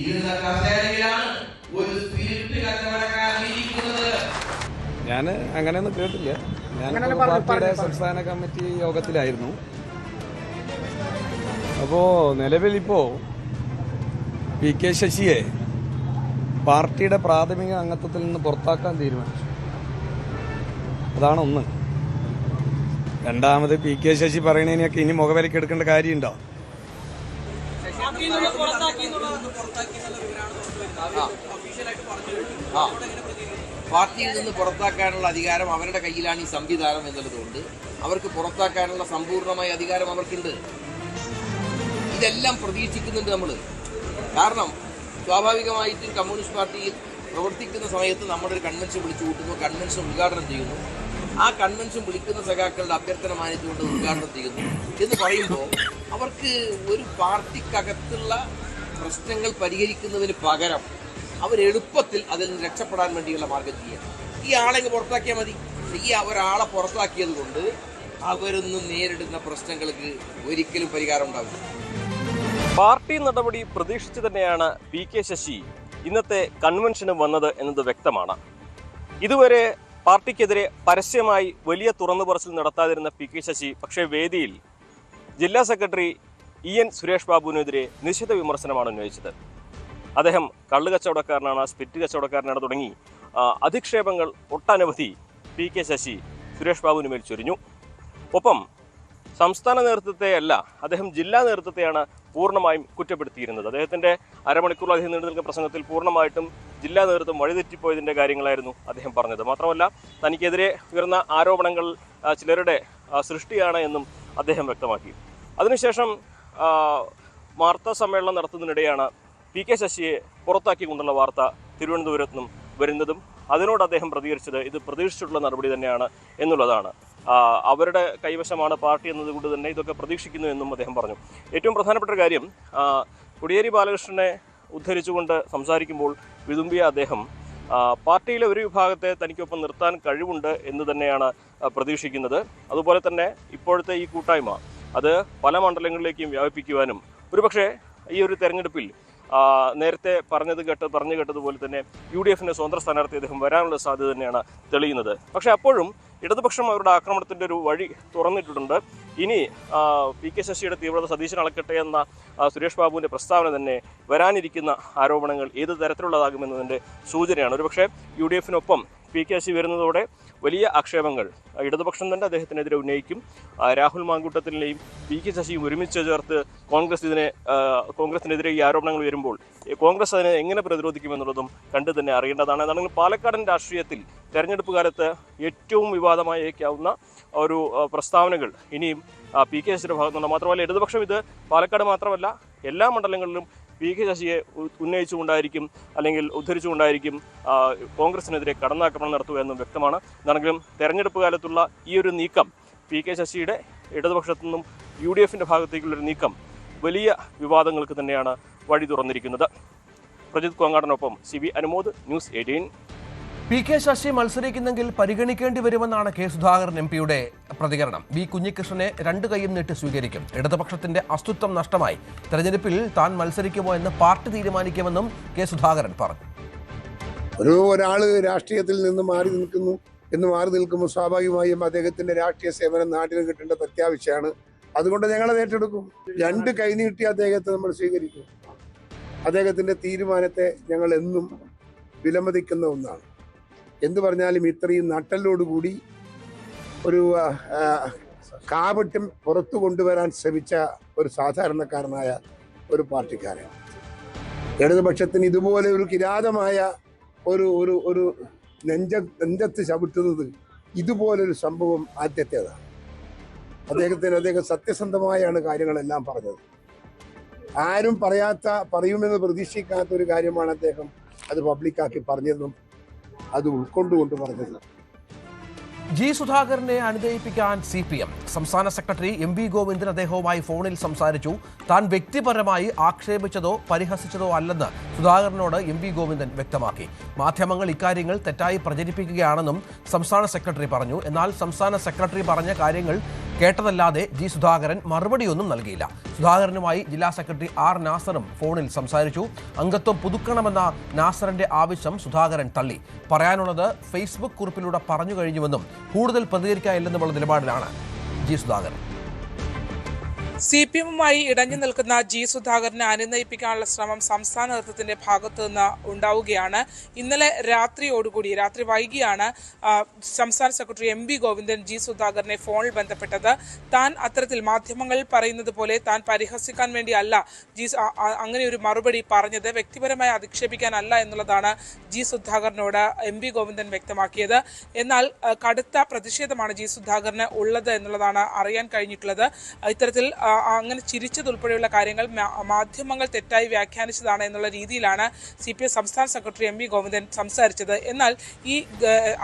ഇരുന്ന കസേരയിലാണ് ഒരു സ്പിരിറ്റ് കച്ചവടക്കാരിയിരിക്കുന്നത്. ഞാൻ അങ്ങനെയൊന്നും കേട്ടില്ല. ഞാൻ പാർട്ടിയുടെ സംസ്ഥാന കമ്മിറ്റി യോഗത്തിലായിരുന്നു. അപ്പോൾ നിലവിലിപ്പോൾ PK ശശിയെ പാർട്ടിയുടെ പ്രാഥമിക അംഗത്വത്തിൽ നിന്ന് പുറത്താക്കാൻ തീരുമാനിച്ചു. അതാണ് ഒന്ന്. രണ്ടാമത് PK ശശി പറയണതിനൊക്കെ ഇനി മുഖവിലയ്ക്ക് എടുക്കേണ്ട കാര്യമുണ്ടോ? പാർട്ടിയിൽ നിന്ന് പുറത്താക്കാനുള്ള അധികാരം അവരുടെ കയ്യിലാണ് ഈ സംവിധാനം എന്നുള്ളതുകൊണ്ട് അവർക്ക് പുറത്താക്കാനുള്ള സമ്പൂർണമായ അധികാരം അവർക്കുണ്ട്. ഇതെല്ലാം പ്രതീക്ഷിക്കുന്നുണ്ട് നമ്മൾ. കാരണം സ്വാഭാവികമായിട്ടും കമ്മ്യൂണിസ്റ്റ് പാർട്ടി പ്രവർത്തിക്കുന്ന സമയത്ത് നമ്മളൊരു കൺവെൻഷൻ വിളിച്ചു കൂട്ടുന്നു, കൺവെൻഷൻ ഉദ്ഘാടനം ചെയ്യുന്നു. ആ കൺവെൻഷൻ വിളിക്കുന്ന സഖാക്കളുടെ അഭ്യർത്ഥന മാനിച്ചുകൊണ്ട് ഉദ്ഘാടനം ചെയ്യുന്നു എന്ന് പറയുമ്പോൾ അവർക്ക് ഒരു പാർട്ടിക്കകത്തുള്ള പ്രശ്നങ്ങൾ പരിഹരിക്കുന്നതിന് പകരം അവരെളുപ്പത്തിൽ അതിൽ നിന്ന് രക്ഷപ്പെടാൻ വേണ്ടിയുള്ള മാർഗം ചെയ്യുക. ഈ ആളെ പുറത്താക്കിയാൽ മതി. ഈ ഒരാളെ പുറത്താക്കിയത് കൊണ്ട് അവരൊന്നും നേരിടുന്ന പ്രശ്നങ്ങൾക്ക് ഒരിക്കലും പരിഹാരം ഉണ്ടാവില്ല. പാർട്ടി നടപടി പ്രതീക്ഷിച്ചു തന്നെയാണ് PK ശശി ഇന്നത്തെ കൺവെൻഷന് വന്നത് എന്നത് വ്യക്തമാണ്. ഇതുവരെ പാർട്ടിക്കെതിരെ പരസ്യമായി വലിയ തുറന്നുപറച്ചിൽ നടത്താതിരുന്ന PK ശശി പക്ഷേ വേദിയിൽ ജില്ലാ സെക്രട്ടറി EN സുരേഷ് ബാബുവിനെതിരെ നിശിത വിമർശനമാണ് ഉന്നയിച്ചത്. അദ്ദേഹം കള്ളുകച്ചവടക്കാരനാണ്, സ്പിരിറ്റ് കച്ചവടക്കാരനാണ് തുടങ്ങി അധിക്ഷേപങ്ങൾ ഒട്ടനവധി PK ശശി സുരേഷ് ബാബുവിന് മേൽ ചൊരിഞ്ഞു. ഒപ്പം സംസ്ഥാന നേതൃത്വത്തെയല്ല, അദ്ദേഹം ജില്ലാ നേതൃത്വത്തെയാണ് പൂർണ്ണമായും കുറ്റപ്പെടുത്തിയിരുന്നത്. അദ്ദേഹത്തിൻ്റെ അരമണിക്കൂറിലധികം നീണ്ടു നിൽക്കുന്ന പ്രസംഗത്തിൽ പൂർണ്ണമായിട്ടും ജില്ലാ നേതൃത്വം വഴിതെറ്റിപ്പോയതിൻ്റെ കാര്യങ്ങളായിരുന്നു അദ്ദേഹം പറഞ്ഞത്. മാത്രമല്ല തനിക്കെതിരെ ഉയർന്ന ആരോപണങ്ങൾ ചിലരുടെ സൃഷ്ടിയാണ് എന്നും അദ്ദേഹം വ്യക്തമാക്കി. അതിനുശേഷം വാർത്താ സമ്മേളനം നടത്തുന്നതിനിടെയാണ് PK ശശിയെ പുറത്താക്കിക്കൊണ്ടുള്ള വാർത്ത തിരുവനന്തപുരത്ത് നിന്നും വരുന്നതും അതിനോട് അദ്ദേഹം പ്രതികരിച്ചത് ഇത് പ്രതീക്ഷിച്ചിട്ടുള്ള നടപടി തന്നെയാണ് എന്നുള്ളതാണ്. അവരുടെ കൈവശമാണ് പാർട്ടി എന്നതുകൊണ്ട് തന്നെ ഇതൊക്കെ പ്രതീക്ഷിക്കുന്നു എന്നും അദ്ദേഹം പറഞ്ഞു. ഏറ്റവും പ്രധാനപ്പെട്ട ഒരു കാര്യം, കോടിയേരി ബാലകൃഷ്ണനെ ഉദ്ധരിച്ചുകൊണ്ട് സംസാരിക്കുമ്പോൾ വിതുമ്പിയ അദ്ദേഹം പാർട്ടിയിലെ ഒരു വിഭാഗത്തെ തനിക്കൊപ്പം നിർത്താൻ കഴിവുണ്ട് എന്ന് തന്നെയാണ് പ്രതീക്ഷിക്കുന്നത്. അതുപോലെ തന്നെ ഇപ്പോഴത്തെ ഈ കൂട്ടായ്മ അത് പല മണ്ഡലങ്ങളിലേക്കും വ്യാപിപ്പിക്കുവാനും ഒരുപക്ഷെ ഈ ഒരു തെരഞ്ഞെടുപ്പിൽ നേരത്തെ പറഞ്ഞു കേട്ടതുപോലെ തന്നെ UDFന്റെ സ്വതന്ത്ര സ്ഥാനാർത്ഥി അദ്ദേഹം വരാനുള്ള സാധ്യത തന്നെയാണ് തെളിയുന്നത്. പക്ഷേ അപ്പോഴും ഇടതുപക്ഷം അവരുടെ ആക്രമണത്തിൻ്റെ ഒരു വഴി തുറന്നിട്ടുണ്ട്. ഇനി PK ശശിയുടെ തീവ്രത സതീശൻ അളക്കട്ടെ എന്ന സുരേഷ് ബാബുവിൻ്റെ പ്രസ്താവന തന്നെ വരാനിരിക്കുന്ന ആരോപണങ്ങൾ ഏത് തരത്തിലുള്ളതാകുമെന്നതിൻ്റെ സൂചനയാണ്. ഒരുപക്ഷെ UDFനൊപ്പം PK ശശി വരുന്നതോടെ വലിയ ആക്ഷേപങ്ങൾ ഇടതുപക്ഷം തന്നെ അദ്ദേഹത്തിനെതിരെ ഉന്നയിക്കും. രാഹുൽ മാങ്കൂട്ടത്തിനെയും PK ശശിയും ഒരുമിച്ച് ചേർത്ത് കോൺഗ്രസിനെതിരെ ഈ ആരോപണങ്ങൾ വരുമ്പോൾ കോൺഗ്രസ് അതിനെ എങ്ങനെ പ്രതിരോധിക്കുമെന്നുള്ളതും കണ്ടു തന്നെ അറിയേണ്ടതാണ്. അതാണെങ്കിൽ പാലക്കാടൻ രാഷ്ട്രീയത്തിൽ തെരഞ്ഞെടുപ്പ് കാലത്ത് ഏറ്റവും വിവാദമായേക്കാവുന്ന ഒരു പ്രസ്താവനകൾ ഇനിയും പി കെ ശശിയുടെ ഭാഗത്തുനിന്ന്. മാത്രമല്ല ഇടതുപക്ഷം ഇത് പാലക്കാട് മാത്രമല്ല എല്ലാ മണ്ഡലങ്ങളിലും പി കെ ശശിയെ ഉന്നയിച്ചുകൊണ്ടായിരിക്കും അല്ലെങ്കിൽ ഉദ്ധരിച്ചുകൊണ്ടായിരിക്കും കോൺഗ്രസിനെതിരെ കടന്നാക്രമണം നടത്തുക എന്നും വ്യക്തമാണ്. എന്നാണെങ്കിലും തെരഞ്ഞെടുപ്പ് കാലത്തുള്ള ഈ ഒരു നീക്കം പി കെ ശശിയുടെ ഇടതുപക്ഷത്തു നിന്നും UDFന്റെ ഭാഗത്തേക്കുള്ളൊരു നീക്കം വലിയ വിവാദങ്ങൾക്ക് തന്നെയാണ് വഴി തുറന്നിരിക്കുന്നത്. പ്രജിത് കോങ്ങാടനൊപ്പം CB Anumod, news 18. P K Sasi മത്സരിക്കുന്നെങ്കിൽ പരിഗണിക്കേണ്ടി വരുമെന്നാണ് കെ സുധാകരൻ MP-യുടെ പ്രതികരണം. വി കുഞ്ഞികൃഷ്ണനെ രണ്ട് കൈയും നീട്ടി സ്വീകരിക്കും. ഇടതുപക്ഷത്തിന്റെ അസ്തിത്വം നഷ്ടമായി. തെരഞ്ഞെടുപ്പിൽ താൻ മത്സരിക്കുമോ എന്ന് പാർട്ടി തീരുമാനിക്കുമെന്നും കെ സുധാകരൻ പറഞ്ഞു. ഒരാള് രാഷ്ട്രീയത്തിൽ നിന്ന് മാറി നിൽക്കുമ്പോൾ സ്വാഭാവികമായും അദ്ദേഹത്തിന്റെ രാഷ്ട്രീയ സേവനം നാട്ടിന് കിട്ടേണ്ടത് അത്യാവശ്യമാണ്. അതുകൊണ്ട് ഞങ്ങളത് ഏറ്റെടുക്കും. രണ്ട് കൈനീട്ടി അദ്ദേഹത്തെ നമ്മൾ സ്വീകരിക്കും. അദ്ദേഹത്തിന്റെ തീരുമാനത്തെ ഞങ്ങൾ എന്നും വിലമതിക്കുന്ന ഒന്നാണ്. എന്തു പറഞ്ഞാലും ഇത്രയും നട്ടലോടുകൂടി ഒരു കാപട്യം പുറത്തു കൊണ്ടുവരാൻ ശ്രമിച്ച ഒരു സാധാരണക്കാരനായ ഒരു പാർട്ടിക്കാരൻ. ഇടതുപക്ഷത്തിന് ഇതുപോലെ ഒരു കിരാതമായ ഒരു നെഞ്ചത്ത് ചവിട്ടുന്നത് ഇതുപോലൊരു സംഭവം ആദ്യത്തേതാണ്. അദ്ദേഹം സത്യസന്ധമായാണ് കാര്യങ്ങളെല്ലാം പറഞ്ഞത്. ആരും പറയുമെന്ന് പ്രതീക്ഷിക്കാത്ത ഒരു കാര്യമാണ് അദ്ദേഹം അത് പബ്ലിക്കാക്കി പറഞ്ഞതെന്നും അത് ഉൾക്കൊണ്ടുകൊണ്ട് പറഞ്ഞത്. ജി സുധാകരനെ അനുനയിപ്പിക്കാൻ CPM സംസ്ഥാന സെക്രട്ടറി MV ഗോവിന്ദൻ അദ്ദേഹവുമായി ഫോണിൽ സംസാരിച്ചു. താൻ വ്യക്തിപരമായി ആക്ഷേപിച്ചതോ പരിഹസിച്ചതോ അല്ലെന്ന് സുധാകരനോട് MV ഗോവിന്ദൻ വ്യക്തമാക്കി. മാധ്യമങ്ങൾ ഇക്കാര്യങ്ങൾ തെറ്റായി പ്രചരിപ്പിക്കുകയാണെന്നും സംസ്ഥാന സെക്രട്ടറി പറഞ്ഞു. എന്നാൽ സംസ്ഥാന സെക്രട്ടറി പറഞ്ഞ കാര്യങ്ങൾ കേട്ടതല്ലാതെ ജി സുധാകരൻ മറുപടിയൊന്നും നൽകിയില്ല. സുധാകരനുമായി ജില്ലാ സെക്രട്ടറി R നാസറും ഫോണിൽ സംസാരിച്ചു. അംഗത്വം പുതുക്കണമെന്ന നാസറിന്റെ ആവശ്യം സുധാകരൻ തള്ളി. പറയാനുള്ളത് ഫേസ്ബുക്ക് കുറിപ്പിലൂടെ പറഞ്ഞു കഴിഞ്ഞുവെന്നും കൂടുതൽ പ്രതികരിക്കാനില്ലെന്നുമുള്ള നിലപാടിലാണ് ജി സുധാകരൻ. CPM-മായി ഇടഞ്ഞു നിൽക്കുന്ന ജി സുധാകരനെ അനുനയിപ്പിക്കാനുള്ള ശ്രമം സംസ്ഥാന നേതൃത്വത്തിന്റെ ഭാഗത്തു നിന്ന് ഉണ്ടാവുകയാണ്. ഇന്നലെ രാത്രി വൈകിയാണ് സംസ്ഥാന സെക്രട്ടറി MV ഗോവിന്ദൻ ജി സുധാകരനെ ഫോണിൽ ബന്ധപ്പെട്ടത്. താൻ അത്തരത്തിൽ മാധ്യമങ്ങൾ പറയുന്നത് പോലെ താൻ പരിഹസിക്കാൻ വേണ്ടിയല്ല അങ്ങനെ ഒരു മറുപടി പറഞ്ഞത്, വ്യക്തിപരമായി അധിക്ഷേപിക്കാനല്ല എന്നുള്ളതാണ് ജി സുധാകരനോട് MV ഗോവിന്ദൻ വ്യക്തമാക്കിയത്. എന്നാൽ കടുത്ത പ്രതിഷേധമാണ് ജി സുധാകരന് ഉള്ളത് എന്നുള്ളതാണ് അറിയാൻ കഴിഞ്ഞിട്ടുള്ളത്. ഇത്തരത്തിൽ അങ്ങനെ ചിരിച്ചതുൾപ്പെടെയുള്ള കാര്യങ്ങൾ മാധ്യമങ്ങൾ തെറ്റായി വ്യാഖ്യാനിച്ചതാണ് എന്നുള്ള രീതിയിലാണ് CPM സംസ്ഥാന സെക്രട്ടറി MV ഗോവിന്ദൻ സംസാരിച്ചത്. എന്നാൽ ഈ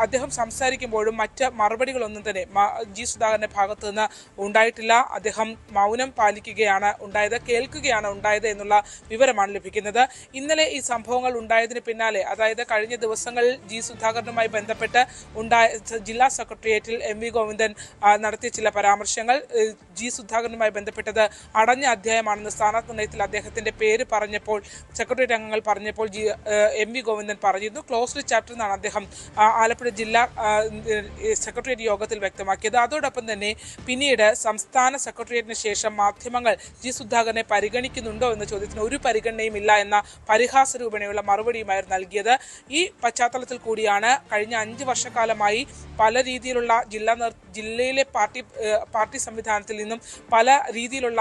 അദ്ദേഹം സംസാരിക്കുമ്പോഴും മറ്റ് മറുപടികളൊന്നും തന്നെ ജി സുധാകരന്റെ ഭാഗത്തു നിന്ന് ഉണ്ടായിട്ടില്ല. അദ്ദേഹം മൗനം പാലിക്കുകയാണ് ഉണ്ടായത്, കേൾക്കുകയാണ് ഉണ്ടായത് എന്നുള്ള വിവരമാണ് ലഭിക്കുന്നത്. ഇന്നലെ ഈ സംഭവങ്ങൾ ഉണ്ടായതിന് പിന്നാലെ, അതായത് കഴിഞ്ഞ ദിവസങ്ങളിൽ ജി സുധാകരനുമായി ബന്ധപ്പെട്ട് ജില്ലാ സെക്രട്ടേറിയറ്റിൽ MV ഗോവിന്ദൻ നടത്തിയ ചില പരാമർശങ്ങൾ ജി സുധാകരനുമായി ബന്ധപ്പെട്ടത് അടഞ്ഞ അധ്യായമാണെന്ന് സ്ഥാനാർത്ഥി നിർണയത്തിൽ അദ്ദേഹത്തിന്റെ പേര് പറഞ്ഞപ്പോൾ, സെക്രട്ടേറിയറ്റ് അംഗങ്ങൾ പറഞ്ഞപ്പോൾ MV ഗോവിന്ദൻ പറഞ്ഞിരുന്നു. ക്ലോസ്ഡ് ചാപ്റ്റർ എന്നാണ് അദ്ദേഹം ആലപ്പുഴ ജില്ലാ സെക്രട്ടേറിയറ്റ് യോഗത്തിൽ വ്യക്തമാക്കിയത്. അതോടൊപ്പം തന്നെ പിന്നീട് സംസ്ഥാന സെക്രട്ടേറിയറ്റിന് ശേഷം മാധ്യമങ്ങൾ ജി സുധാകരനെ പരിഗണിക്കുന്നുണ്ടോ എന്ന ചോദ്യത്തിന് ഒരു പരിഗണനയും ഇല്ല എന്ന പരിഹാസ രൂപേണയുള്ള മറുപടിയുമായിരുന്നു നൽകിയത്. ഈ പശ്ചാത്തലത്തിൽ കൂടിയാണ് കഴിഞ്ഞ 5 വർഷക്കാലമായി പല രീതിയിലുള്ള ജില്ലയിലെ പാർട്ടി സംവിധാനത്തിൽ നിന്നും പല രീതിയിലുള്ള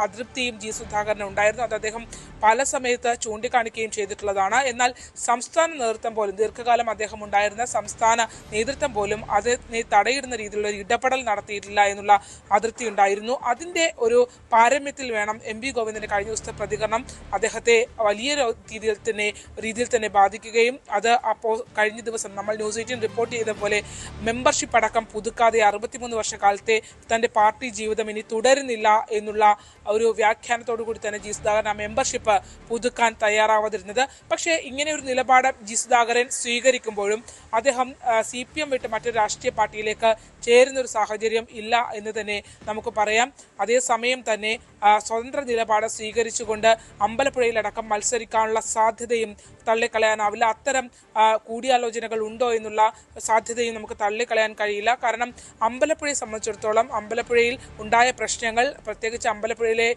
അതൃപ്തിയും ജി സുധാകരന് ഉണ്ടായിരുന്നു. അത് അദ്ദേഹം പല സമയത്ത് ചൂണ്ടിക്കാണിക്കുകയും ചെയ്തിട്ടുള്ളതാണ്. എന്നാൽ സംസ്ഥാന നേതൃത്വം പോലും, ദീർഘകാലം അദ്ദേഹം ഉണ്ടായിരുന്ന സംസ്ഥാന നേതൃത്വം പോലും അതിനെ തടയിടുന്ന രീതിയിലുള്ള ഒരു ഇടപെടൽ നടത്തിയിട്ടില്ല എന്നുള്ള അതൃപ്തി ഉണ്ടായിരുന്നു. അതിന്റെ ഒരു പാരമ്യത്തിൽ വേണം MV ഗോവിന്ദന്റെ കഴിഞ്ഞ ദിവസത്തെ പ്രതികരണം അദ്ദേഹത്തെ വലിയ രീതിയിൽ തന്നെ ബാധിക്കുകയും അത് അപ്പോൾ കഴിഞ്ഞ ദിവസം നമ്മൾ ന്യൂസ് 18 റിപ്പോർട്ട് ചെയ്ത പോലെ മെമ്പർഷിപ്പ് അടക്കം പുതുക്കാതെ 63 വർഷക്കാലത്തെ തന്റെ പാർട്ടി ജീവിതം ഇനി തുടരുന്നില്ല എന്നുള്ള ഒരു വ്യാഖ്യാനത്തോടു കൂടി തന്നെ ജി സുധാകരൻ ആ മെമ്പർഷിപ്പ് പുതുക്കാൻ തയ്യാറാവാതിരുന്നത്. പക്ഷേ ഇങ്ങനെ ഒരു നിലപാട് ജി സുധാകരൻ സ്വീകരിക്കുമ്പോഴും അദ്ദേഹം CPM വിട്ട് മറ്റൊരു രാഷ്ട്രീയ പാർട്ടിയിലേക്ക് ചേരുന്ന ഒരു സാഹചര്യം ഇല്ല എന്ന് തന്നെ നമുക്ക് പറയാം. അതേസമയം തന്നെ സ്വതന്ത്ര നിലപാട് സ്വീകരിച്ചുകൊണ്ട് അമ്പലപ്പുഴയിലടക്കം മത്സരിക്കാനുള്ള സാധ്യതയും തള്ളിക്കളയാനാവില്ല. അത്തരം കൂടിയാലോചനകൾ ഉണ്ടോ എന്നുള്ള സാധ്യതയും നമുക്ക് തള്ളിക്കളയാൻ കഴിയില്ല. കാരണം അമ്പലപ്പുഴയെ സംബന്ധിച്ചിടത്തോളം അമ്പലപ്പുഴയിൽ ഉണ്ടായ പ്രശ്നങ്ങൾ, പ്രത്യേകിച്ച് അമ്പലപ്പുഴയിലെ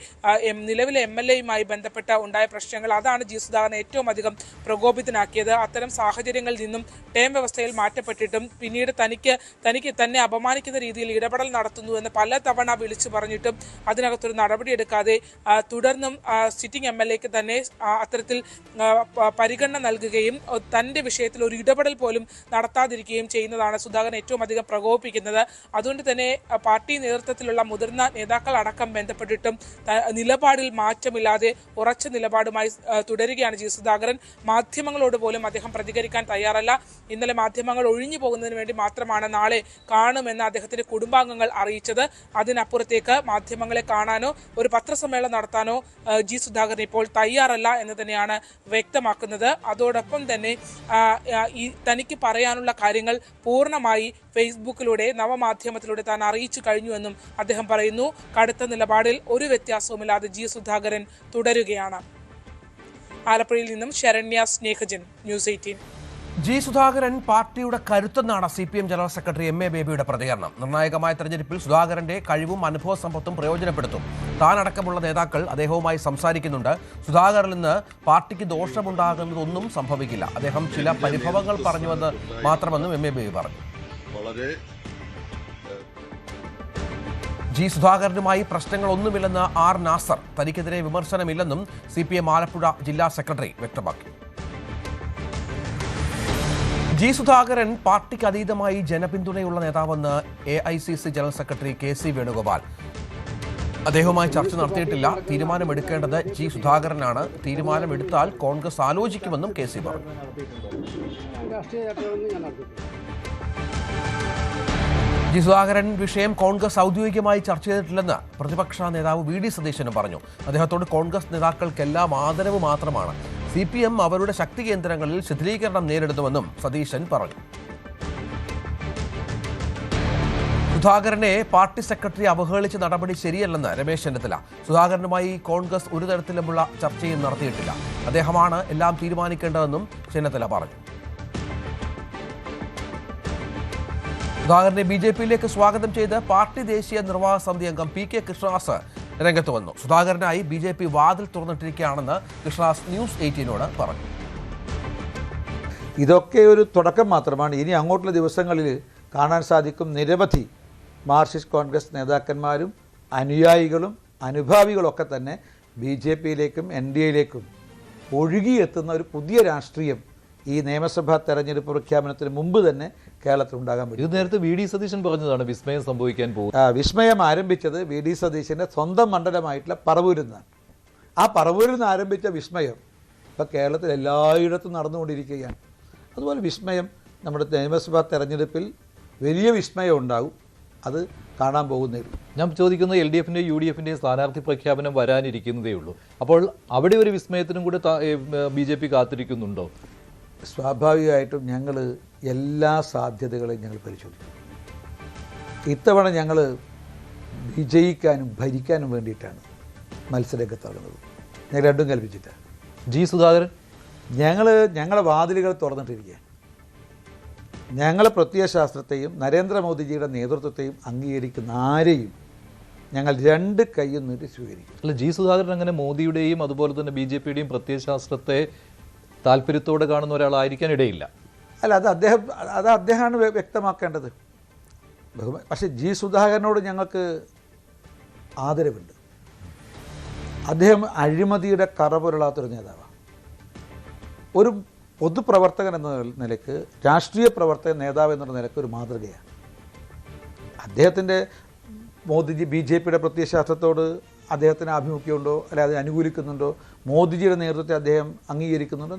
നിലവിലെ MLA-യുമായി ബന്ധപ്പെട്ട ഉണ്ടായ പ്രശ്നങ്ങൾ, അതാണ് ജി സുധാകരനെ ഏറ്റവും അധികം പ്രകോപിതനാക്കിയത്. അത്തരം സാഹചര്യങ്ങളിൽ നിന്നും ടേം വ്യവസ്ഥയിൽ മാറ്റപ്പെട്ടിട്ടും പിന്നീട് തനിക്ക് തന്നെ അപമാനിക്കുന്ന രീതിയിൽ ഇടപെടൽ നടത്തുന്നു എന്ന് പല തവണ വിളിച്ചു പറഞ്ഞിട്ടും അതിനകത്തൊരു നടപടി നടപടിയെടുക്കാതെ തുടർന്നും സിറ്റിംഗ് MLAക്ക് തന്നെ അത്തരത്തിൽ പരിഗണന നൽകുകയും തൻ്റെ വിഷയത്തിൽ ഒരു ഇടപെടൽ പോലും നടത്താതിരിക്കുകയും ചെയ്യുന്നതാണ് സുധാകരൻ ഏറ്റവും അധികം പ്രകോപിപ്പിക്കുന്നത്. അതുകൊണ്ട് തന്നെ പാർട്ടി നേതൃത്വത്തിലുള്ള മുതിർന്ന നേതാക്കൾ അടക്കം ബന്ധപ്പെട്ടിട്ടും നിലപാടിൽ മാറ്റമില്ലാതെ ഉറച്ച നിലപാടുമായി തുടരുകയാണ് ജി സുധാകരൻ. മാധ്യമങ്ങളോട് പോലും അദ്ദേഹം പ്രതികരിക്കാൻ തയ്യാറല്ല. ഇന്നലെ മാധ്യമങ്ങൾ ഒഴിഞ്ഞു പോകുന്നതിന് വേണ്ടി മാത്രമാണ് നാളെ കാണുമെന്ന് അദ്ദേഹത്തിന്റെ കുടുംബാംഗങ്ങൾ അറിയിച്ചത്. അതിനപ്പുറത്തേക്ക് മാധ്യമങ്ങളെ കാണാനോ ഒരു പത്രസമ്മേളനം നടത്താനോ ജി സുധാകരൻ ഇപ്പോൾ തയ്യാറല്ല എന്ന് തന്നെയാണ് വ്യക്തമാക്കുന്നത്. അതോടൊപ്പം തന്നെ തനിക്ക് പറയാനുള്ള കാര്യങ്ങൾ പൂർണ്ണമായി ഫേസ്ബുക്കിലൂടെ നവമാധ്യമത്തിലൂടെ താൻ അറിയിച്ചു കഴിഞ്ഞുവെന്നും അദ്ദേഹം പറയുന്നു. കടുത്ത നിലപാടിൽ ഒരു വ്യത്യാസവുമില്ലാതെ ജി സുധാകരൻ തുടരുകയാണ്. ആലപ്പുഴയിൽ നിന്നും ശരണ്യ സ്നേഹജൻ, ന്യൂസ് 18. ജി സുധാകരൻ പാർട്ടിയുടെ കരുത്തെന്നാണ് CPM ജനറൽ സെക്രട്ടറി MA ബേബിയുടെ പ്രതികരണം. നിർണായകമായ തെരഞ്ഞെടുപ്പിൽ സുധാകരന്റെ കഴിവും അനുഭവ സമ്പത്തും പ്രയോജനപ്പെടുത്തും. താനടക്കമുള്ള നേതാക്കൾ അദ്ദേഹവുമായി സംസാരിക്കുന്നുണ്ട്. സുധാകരനിൽ നിന്ന് പാർട്ടിക്ക് ദോഷമുണ്ടാകുന്നതൊന്നും സംഭവിക്കില്ല. അദ്ദേഹം ചില പരിഭവങ്ങൾ പറഞ്ഞുവെന്ന് മാത്രമെന്നും MA ബേബി പറഞ്ഞു. ജി സുധാകരനുമായി പ്രശ്നങ്ങളൊന്നുമില്ലെന്ന് R നാസർ. തനിക്കെതിരെ വിമർശനമില്ലെന്നും CPM ആലപ്പുഴ ജില്ലാ സെക്രട്ടറി വ്യക്തമാക്കി. ജി സുധാകരൻ പാർട്ടിക്ക് അതീതമായി ജനപിന്തുണയുള്ള നേതാവെന്ന് AICC general secretary KC Venugopal. അദ്ദേഹവുമായി ചർച്ച നടത്തിയിട്ടില്ല. തീരുമാനമെടുക്കേണ്ടത് ജി സുധാകരനാണ്. തീരുമാനമെടുത്താൽ കോൺഗ്രസ് ആലോചിക്കുമെന്നും KC പറഞ്ഞു. ജി സുധാകരൻ വിഷയം കോൺഗ്രസ് ഔദ്യോഗികമായി ചർച്ച ചെയ്തിട്ടില്ലെന്ന് പ്രതിപക്ഷ നേതാവ് VD സതീശനും പറഞ്ഞു. അദ്ദേഹത്തോട് കോൺഗ്രസ് നേതാക്കൾക്കെല്ലാം ആദരവ് മാത്രമാണ്. CPM അവരുടെ ശക്തി കേന്ദ്രങ്ങളിൽ ശിഥിലീകരണം നേരിടുന്നുവെന്നും സതീശൻ പറഞ്ഞു. സുധാകരനെ പാർട്ടി സെക്രട്ടറി അവഹേളിച്ച നടപടി ശരിയല്ലെന്ന് രമേശ് ചെന്നിത്തല. സുധാകരനുമായി കോൺഗ്രസ് ഒരു തരത്തിലുമുള്ള ചർച്ചയും നടത്തിയിട്ടില്ല. അദ്ദേഹമാണ് എല്ലാം തീരുമാനിക്കേണ്ടതെന്നും ചെന്നിത്തല പറഞ്ഞു. സുധാകരനെ BJPയിലേക്ക് സ്വാഗതം ചെയ്ത് പാർട്ടി ദേശീയ നിർവാഹക സമിതി അംഗം PK കൃഷ്ണദാസ് രംഗത്ത് വന്നു. സുധാകരനായി BJP വാതിൽ തുറന്നിട്ടിരിക്കുകയാണെന്ന് കൃഷ്ണദാസ് ന്യൂസ് 18നോട് പറഞ്ഞു. ഇതൊക്കെ ഒരു തുടക്കം മാത്രമാണ്. ഇനി അങ്ങോട്ടുള്ള ദിവസങ്ങളിൽ കാണാൻ സാധിക്കും നിരവധി മാർക്സിസ്റ്റ് കോൺഗ്രസ് നേതാക്കന്മാരും അനുയായികളും അനുഭാവികളൊക്കെ തന്നെ BJPയിലേക്കും NDAയിലേക്കും ഒഴുകിയെത്തുന്ന ഒരു പുതിയ രാഷ്ട്രീയം ഈ നിയമസഭാ തെരഞ്ഞെടുപ്പ് പ്രഖ്യാപനത്തിന് മുമ്പ് തന്നെ കേരളത്തിൽ ഉണ്ടാകാൻ പറ്റും. ഇത് നേരത്തെ VD സതീശൻ പറഞ്ഞതാണ് വിസ്മയം സംഭവിക്കാൻ പോകും. വിസ്മയം ആരംഭിച്ചത് VD സതീശൻ്റെ സ്വന്തം മണ്ഡലമായിട്ടുള്ള പറവൂരിൽ നിന്നാണ്. ആ പറവൂരിൽ നിന്ന് ആരംഭിച്ച വിസ്മയം ഇപ്പോൾ കേരളത്തിൽ എല്ലായിടത്തും നടന്നുകൊണ്ടിരിക്കുകയാണ്. അതുപോലെ വിസ്മയം നമ്മുടെ നിയമസഭാ തെരഞ്ഞെടുപ്പിൽ വലിയ വിസ്മയം ഉണ്ടാകും. അത് കാണാൻ പോകുന്നേ ഉള്ളൂ. ഞാൻ ചോദിക്കുന്നത് LDFൻ്റെയും UDFൻ്റെയും സ്ഥാനാർത്ഥി പ്രഖ്യാപനം വരാനിരിക്കുന്നതേ ഉള്ളൂ. അപ്പോൾ അവിടെ ഒരു വിസ്മയത്തിനും കൂടെ BJP കാത്തിരിക്കുന്നുണ്ടോ? സ്വാഭാവികമായിട്ടും ഞങ്ങൾ എല്ലാ സാധ്യതകളെയും ഞങ്ങൾ പരിശോധിക്കും. ഇത്തവണ ഞങ്ങൾ വിജയിക്കാനും ഭരിക്കാനും വേണ്ടിയിട്ടാണ് മത്സരരംഗത്താകുന്നത്. ഞങ്ങൾ രണ്ടും കൽപ്പിച്ചിട്ടാണ്. ജി സുധാകരൻ ഞങ്ങളെ വാതിലുകൾ തുറന്നിട്ടിരിക്കുക. ഞങ്ങളെ പ്രത്യയശാസ്ത്രത്തെയും നരേന്ദ്രമോദിജിയുടെ നേതൃത്വത്തെയും അംഗീകരിക്കുന്ന ആരെയും ഞങ്ങൾ രണ്ട് കൈയും നീട്ടി സ്വീകരിക്കും. അല്ല, ജി സുധാകരൻ അങ്ങനെ മോദിയുടെയും അതുപോലെ തന്നെ BJPയുടെയും പ്രത്യയശാസ്ത്രത്തെ താല്പര്യത്തോടെ കാണുന്ന ഒരാളായിരിക്കാൻ ഇടയില്ല. അല്ല, അത് അദ്ദേഹമാണ് വ്യക്തമാക്കേണ്ടത്. പക്ഷേ ജി സുധാകരനോട് ഞങ്ങൾക്ക് ആദരവുണ്ട്. അദ്ദേഹം അഴിമതിയുടെ കറപുരളാത്തൊരു നേതാവാണ്. ഒരു പൊതുപ്രവർത്തകൻ എന്ന നിലയ്ക്ക്, രാഷ്ട്രീയ പ്രവർത്തക നേതാവ് എന്നുള്ള നിലയ്ക്ക് ഒരു മാതൃകയാണ്. അദ്ദേഹത്തിൻ്റെ മോദിജി BJPയുടെ പ്രത്യയശാസ്ത്രത്തോട് അദ്ദേഹത്തിന് ആഭിമുഖ്യമുണ്ടോ അല്ലെ അത് അനുകൂലിക്കുന്നുണ്ടോ, മോദിജിയുടെ നേതൃത്വത്തെ അദ്ദേഹം അംഗീകരിക്കുന്നുണ്ടോ,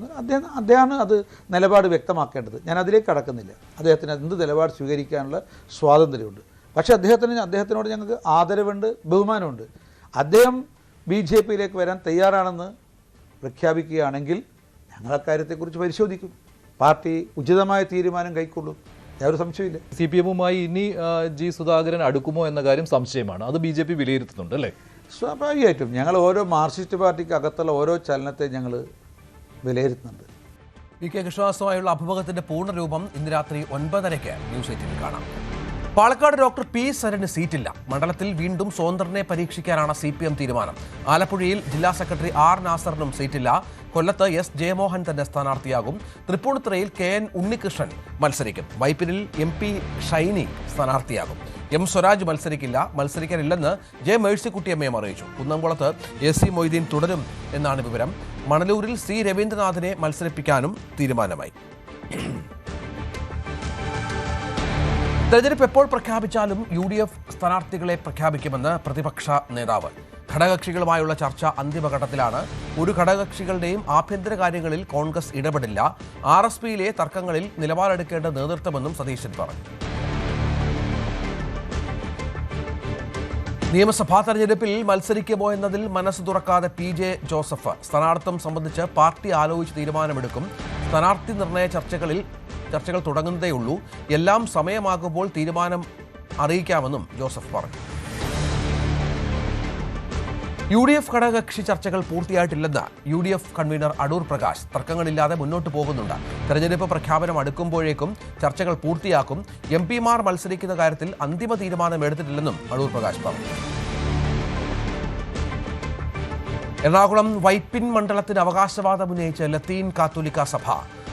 അദ്ദേഹമാണ് അത് നിലപാട് വ്യക്തമാക്കേണ്ടത്. ഞാൻ അതിലേക്ക് കടക്കുന്നില്ല. അദ്ദേഹത്തിന് എന്ത് നിലപാട് സ്വീകരിക്കാനുള്ള സ്വാതന്ത്ര്യമുണ്ട്. പക്ഷേ അദ്ദേഹത്തിനോട് ഞങ്ങൾക്ക് ആദരവുണ്ട്, ബഹുമാനമുണ്ട്. അദ്ദേഹം BJPയിലേക്ക് വരാൻ തയ്യാറാണെന്ന് പ്രഖ്യാപിക്കുകയാണെങ്കിൽ ഞങ്ങൾ അക്കാര്യത്തെക്കുറിച്ച് പരിശോധിക്കും. പാർട്ടി ഉചിതമായ തീരുമാനം കൈക്കൊള്ളും. യാതൊരു സംശയമില്ല. CPMവുമായി ഇനി ജി സുധാകരൻ അടുക്കുമോ എന്ന കാര്യം സംശയമാണ്. അത് BJP വിലയിരുത്തുന്നുണ്ട് അല്ലേ? സ്വാഭാവികമായിട്ടും ഞങ്ങൾ ഓരോ മാർക്സിസ്റ്റ് പാർട്ടിക്ക് അകത്തുള്ള ഓരോ ചലനത്തെ ഞങ്ങൾ വിലയിരുത്തുന്നുണ്ട്. PK കൃഷ്ണദാസുമായുള്ള അഭിമുഖത്തിന്റെ പൂർണ്ണരൂപം ഇന്ന് രാത്രി 9:30 ന്യൂസ് 18 കാണാം. പാലക്കാട് ഡോക്ടർ പി സരന് സീറ്റില്ല. മണ്ഡലത്തിൽ വീണ്ടും സ്വതന്ത്രനെ പരീക്ഷിക്കാനാണ് CPM തീരുമാനം. ആലപ്പുഴയിൽ ജില്ലാ സെക്രട്ടറി ആർ നാസറിനും സീറ്റില്ല. കൊല്ലത്ത് S ജയമോഹൻ തന്നെ സ്ഥാനാർത്ഥിയാകും. തൃപ്പൂണിത്തുറയിൽ KN ഉണ്ണികൃഷ്ണൻ മത്സരിക്കും. വൈപ്പിനിൽ MP Shiny സ്ഥാനാർത്ഥിയാകും. M Swaraj മത്സരിക്കാനില്ലെന്ന് J മേഴ്സിക്കുട്ടിയമ്മയും അറിയിച്ചു. കുന്നംകുളത്ത് SC മൊയ്തീൻ തുടരും എന്നാണ് വിവരം. മണലൂരിൽ C രവീന്ദ്രനാഥിനെ മത്സരിപ്പിക്കാനും തീരുമാനമായി. തെരഞ്ഞെടുപ്പ് എപ്പോൾ പ്രഖ്യാപിച്ചാലും UDF സ്ഥാനാർത്ഥികളെ പ്രഖ്യാപിക്കുമെന്ന് പ്രതിപക്ഷ നേതാവ്. ഘടകകക്ഷികളുമായുള്ള ചർച്ച അന്തിമഘട്ടത്തിലാണ്. ഒരു ഘടകകക്ഷികളുടെയും ആഭ്യന്തര കാര്യങ്ങളിൽ കോൺഗ്രസ് ഇടപെടില്ല. RSPയിലെ തർക്കങ്ങളിൽ നിലപാടെടുക്കേണ്ട നേതൃത്വമെന്നും സതീശൻ പറഞ്ഞു. നിയമസഭാ തെരഞ്ഞെടുപ്പിൽ മത്സരിക്കുമോ എന്നതിൽ മനസ്സ് തുറക്കാതെ PJ ജോസഫ്. സ്ഥാനാർത്ഥിത്വം സംബന്ധിച്ച് പാർട്ടി ആലോചിച്ച് തീരുമാനമെടുക്കും. സ്ഥാനാർത്ഥി നിർണയ ചർച്ചകൾ തുടങ്ങുന്നതേയുള്ളൂ. എല്ലാം സമയമാകുമ്പോൾ തീരുമാനം അറിയിക്കാമെന്നും ജോസഫ് പറഞ്ഞു. UDF ഘടകകക്ഷി ചർച്ചകൾ പൂർത്തിയായിട്ടില്ലെന്ന് UDF കൺവീനർ അടൂർ പ്രകാശ്. തർക്കങ്ങളില്ലാതെ മുന്നോട്ട് പോകുന്നുണ്ട്. തെരഞ്ഞെടുപ്പ് പ്രഖ്യാപനം അടുക്കുമ്പോഴേക്കും ചർച്ചകൾ പൂർത്തിയാക്കും. MP മാർ മത്സരിക്കുന്ന കാര്യത്തിൽ അന്തിമ തീരുമാനം എടുത്തിട്ടില്ലെന്നും അടൂർ പ്രകാശ് പറഞ്ഞു. എറണാകുളം വൈപ്പിൻ മണ്ഡലത്തിന് അവകാശവാദം ഉന്നയിച്ച് ലത്തീൻ കാത്തോലിക്ക സഭ.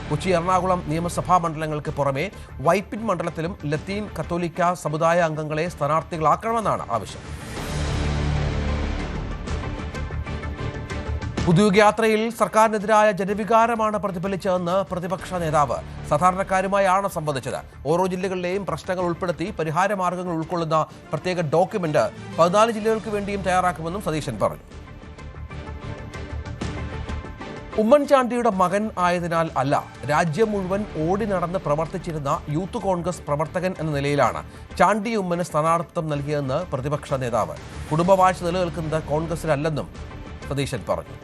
കൊച്ചി, എറണാകുളം നിയമസഭാ മണ്ഡലങ്ങൾക്ക് പുറമെ വൈപ്പിൻ മണ്ഡലത്തിലും ലത്തീൻ കത്തോലിക്ക സമുദായ അംഗങ്ങളെ സ്ഥാനാർത്ഥികളാക്കണമെന്നാണ് ആവശ്യം. പുതുയുഗ യാത്രയിൽ സർക്കാരിനെതിരായ ജനവികാരമാണ് പ്രതിഫലിച്ചതെന്ന് പ്രതിപക്ഷ നേതാവ്. സാധാരണക്കാരുമായാണ് സംവദിച്ചത്. ഓരോ ജില്ലകളിലെയും പ്രശ്നങ്ങൾ ഉൾപ്പെടുത്തി പരിഹാരമാർഗങ്ങൾ ഉൾക്കൊള്ളുന്ന പ്രത്യേക ഡോക്യുമെന്റ് 14 ജില്ലകൾക്ക് വേണ്ടിയും തയ്യാറാക്കുമെന്നും സതീശൻ പറഞ്ഞു. ഉമ്മൻചാണ്ടിയുടെ മകൻ ആയതിനാൽ അല്ല, രാജ്യം മുഴുവൻ ഓടി നടന്ന് പ്രവർത്തിച്ചിരുന്ന യൂത്ത് കോൺഗ്രസ് പ്രവർത്തകൻ എന്ന നിലയിലാണ് ചാണ്ടി ഉമ്മന് സ്ഥാനാർത്ഥിത്വം നൽകിയതെന്ന് പ്രതിപക്ഷ നേതാവ്. കുടുംബവാഴ്ച നിലനിൽക്കുന്നത് കോൺഗ്രസിലല്ലെന്നും സതീശൻ പറഞ്ഞു.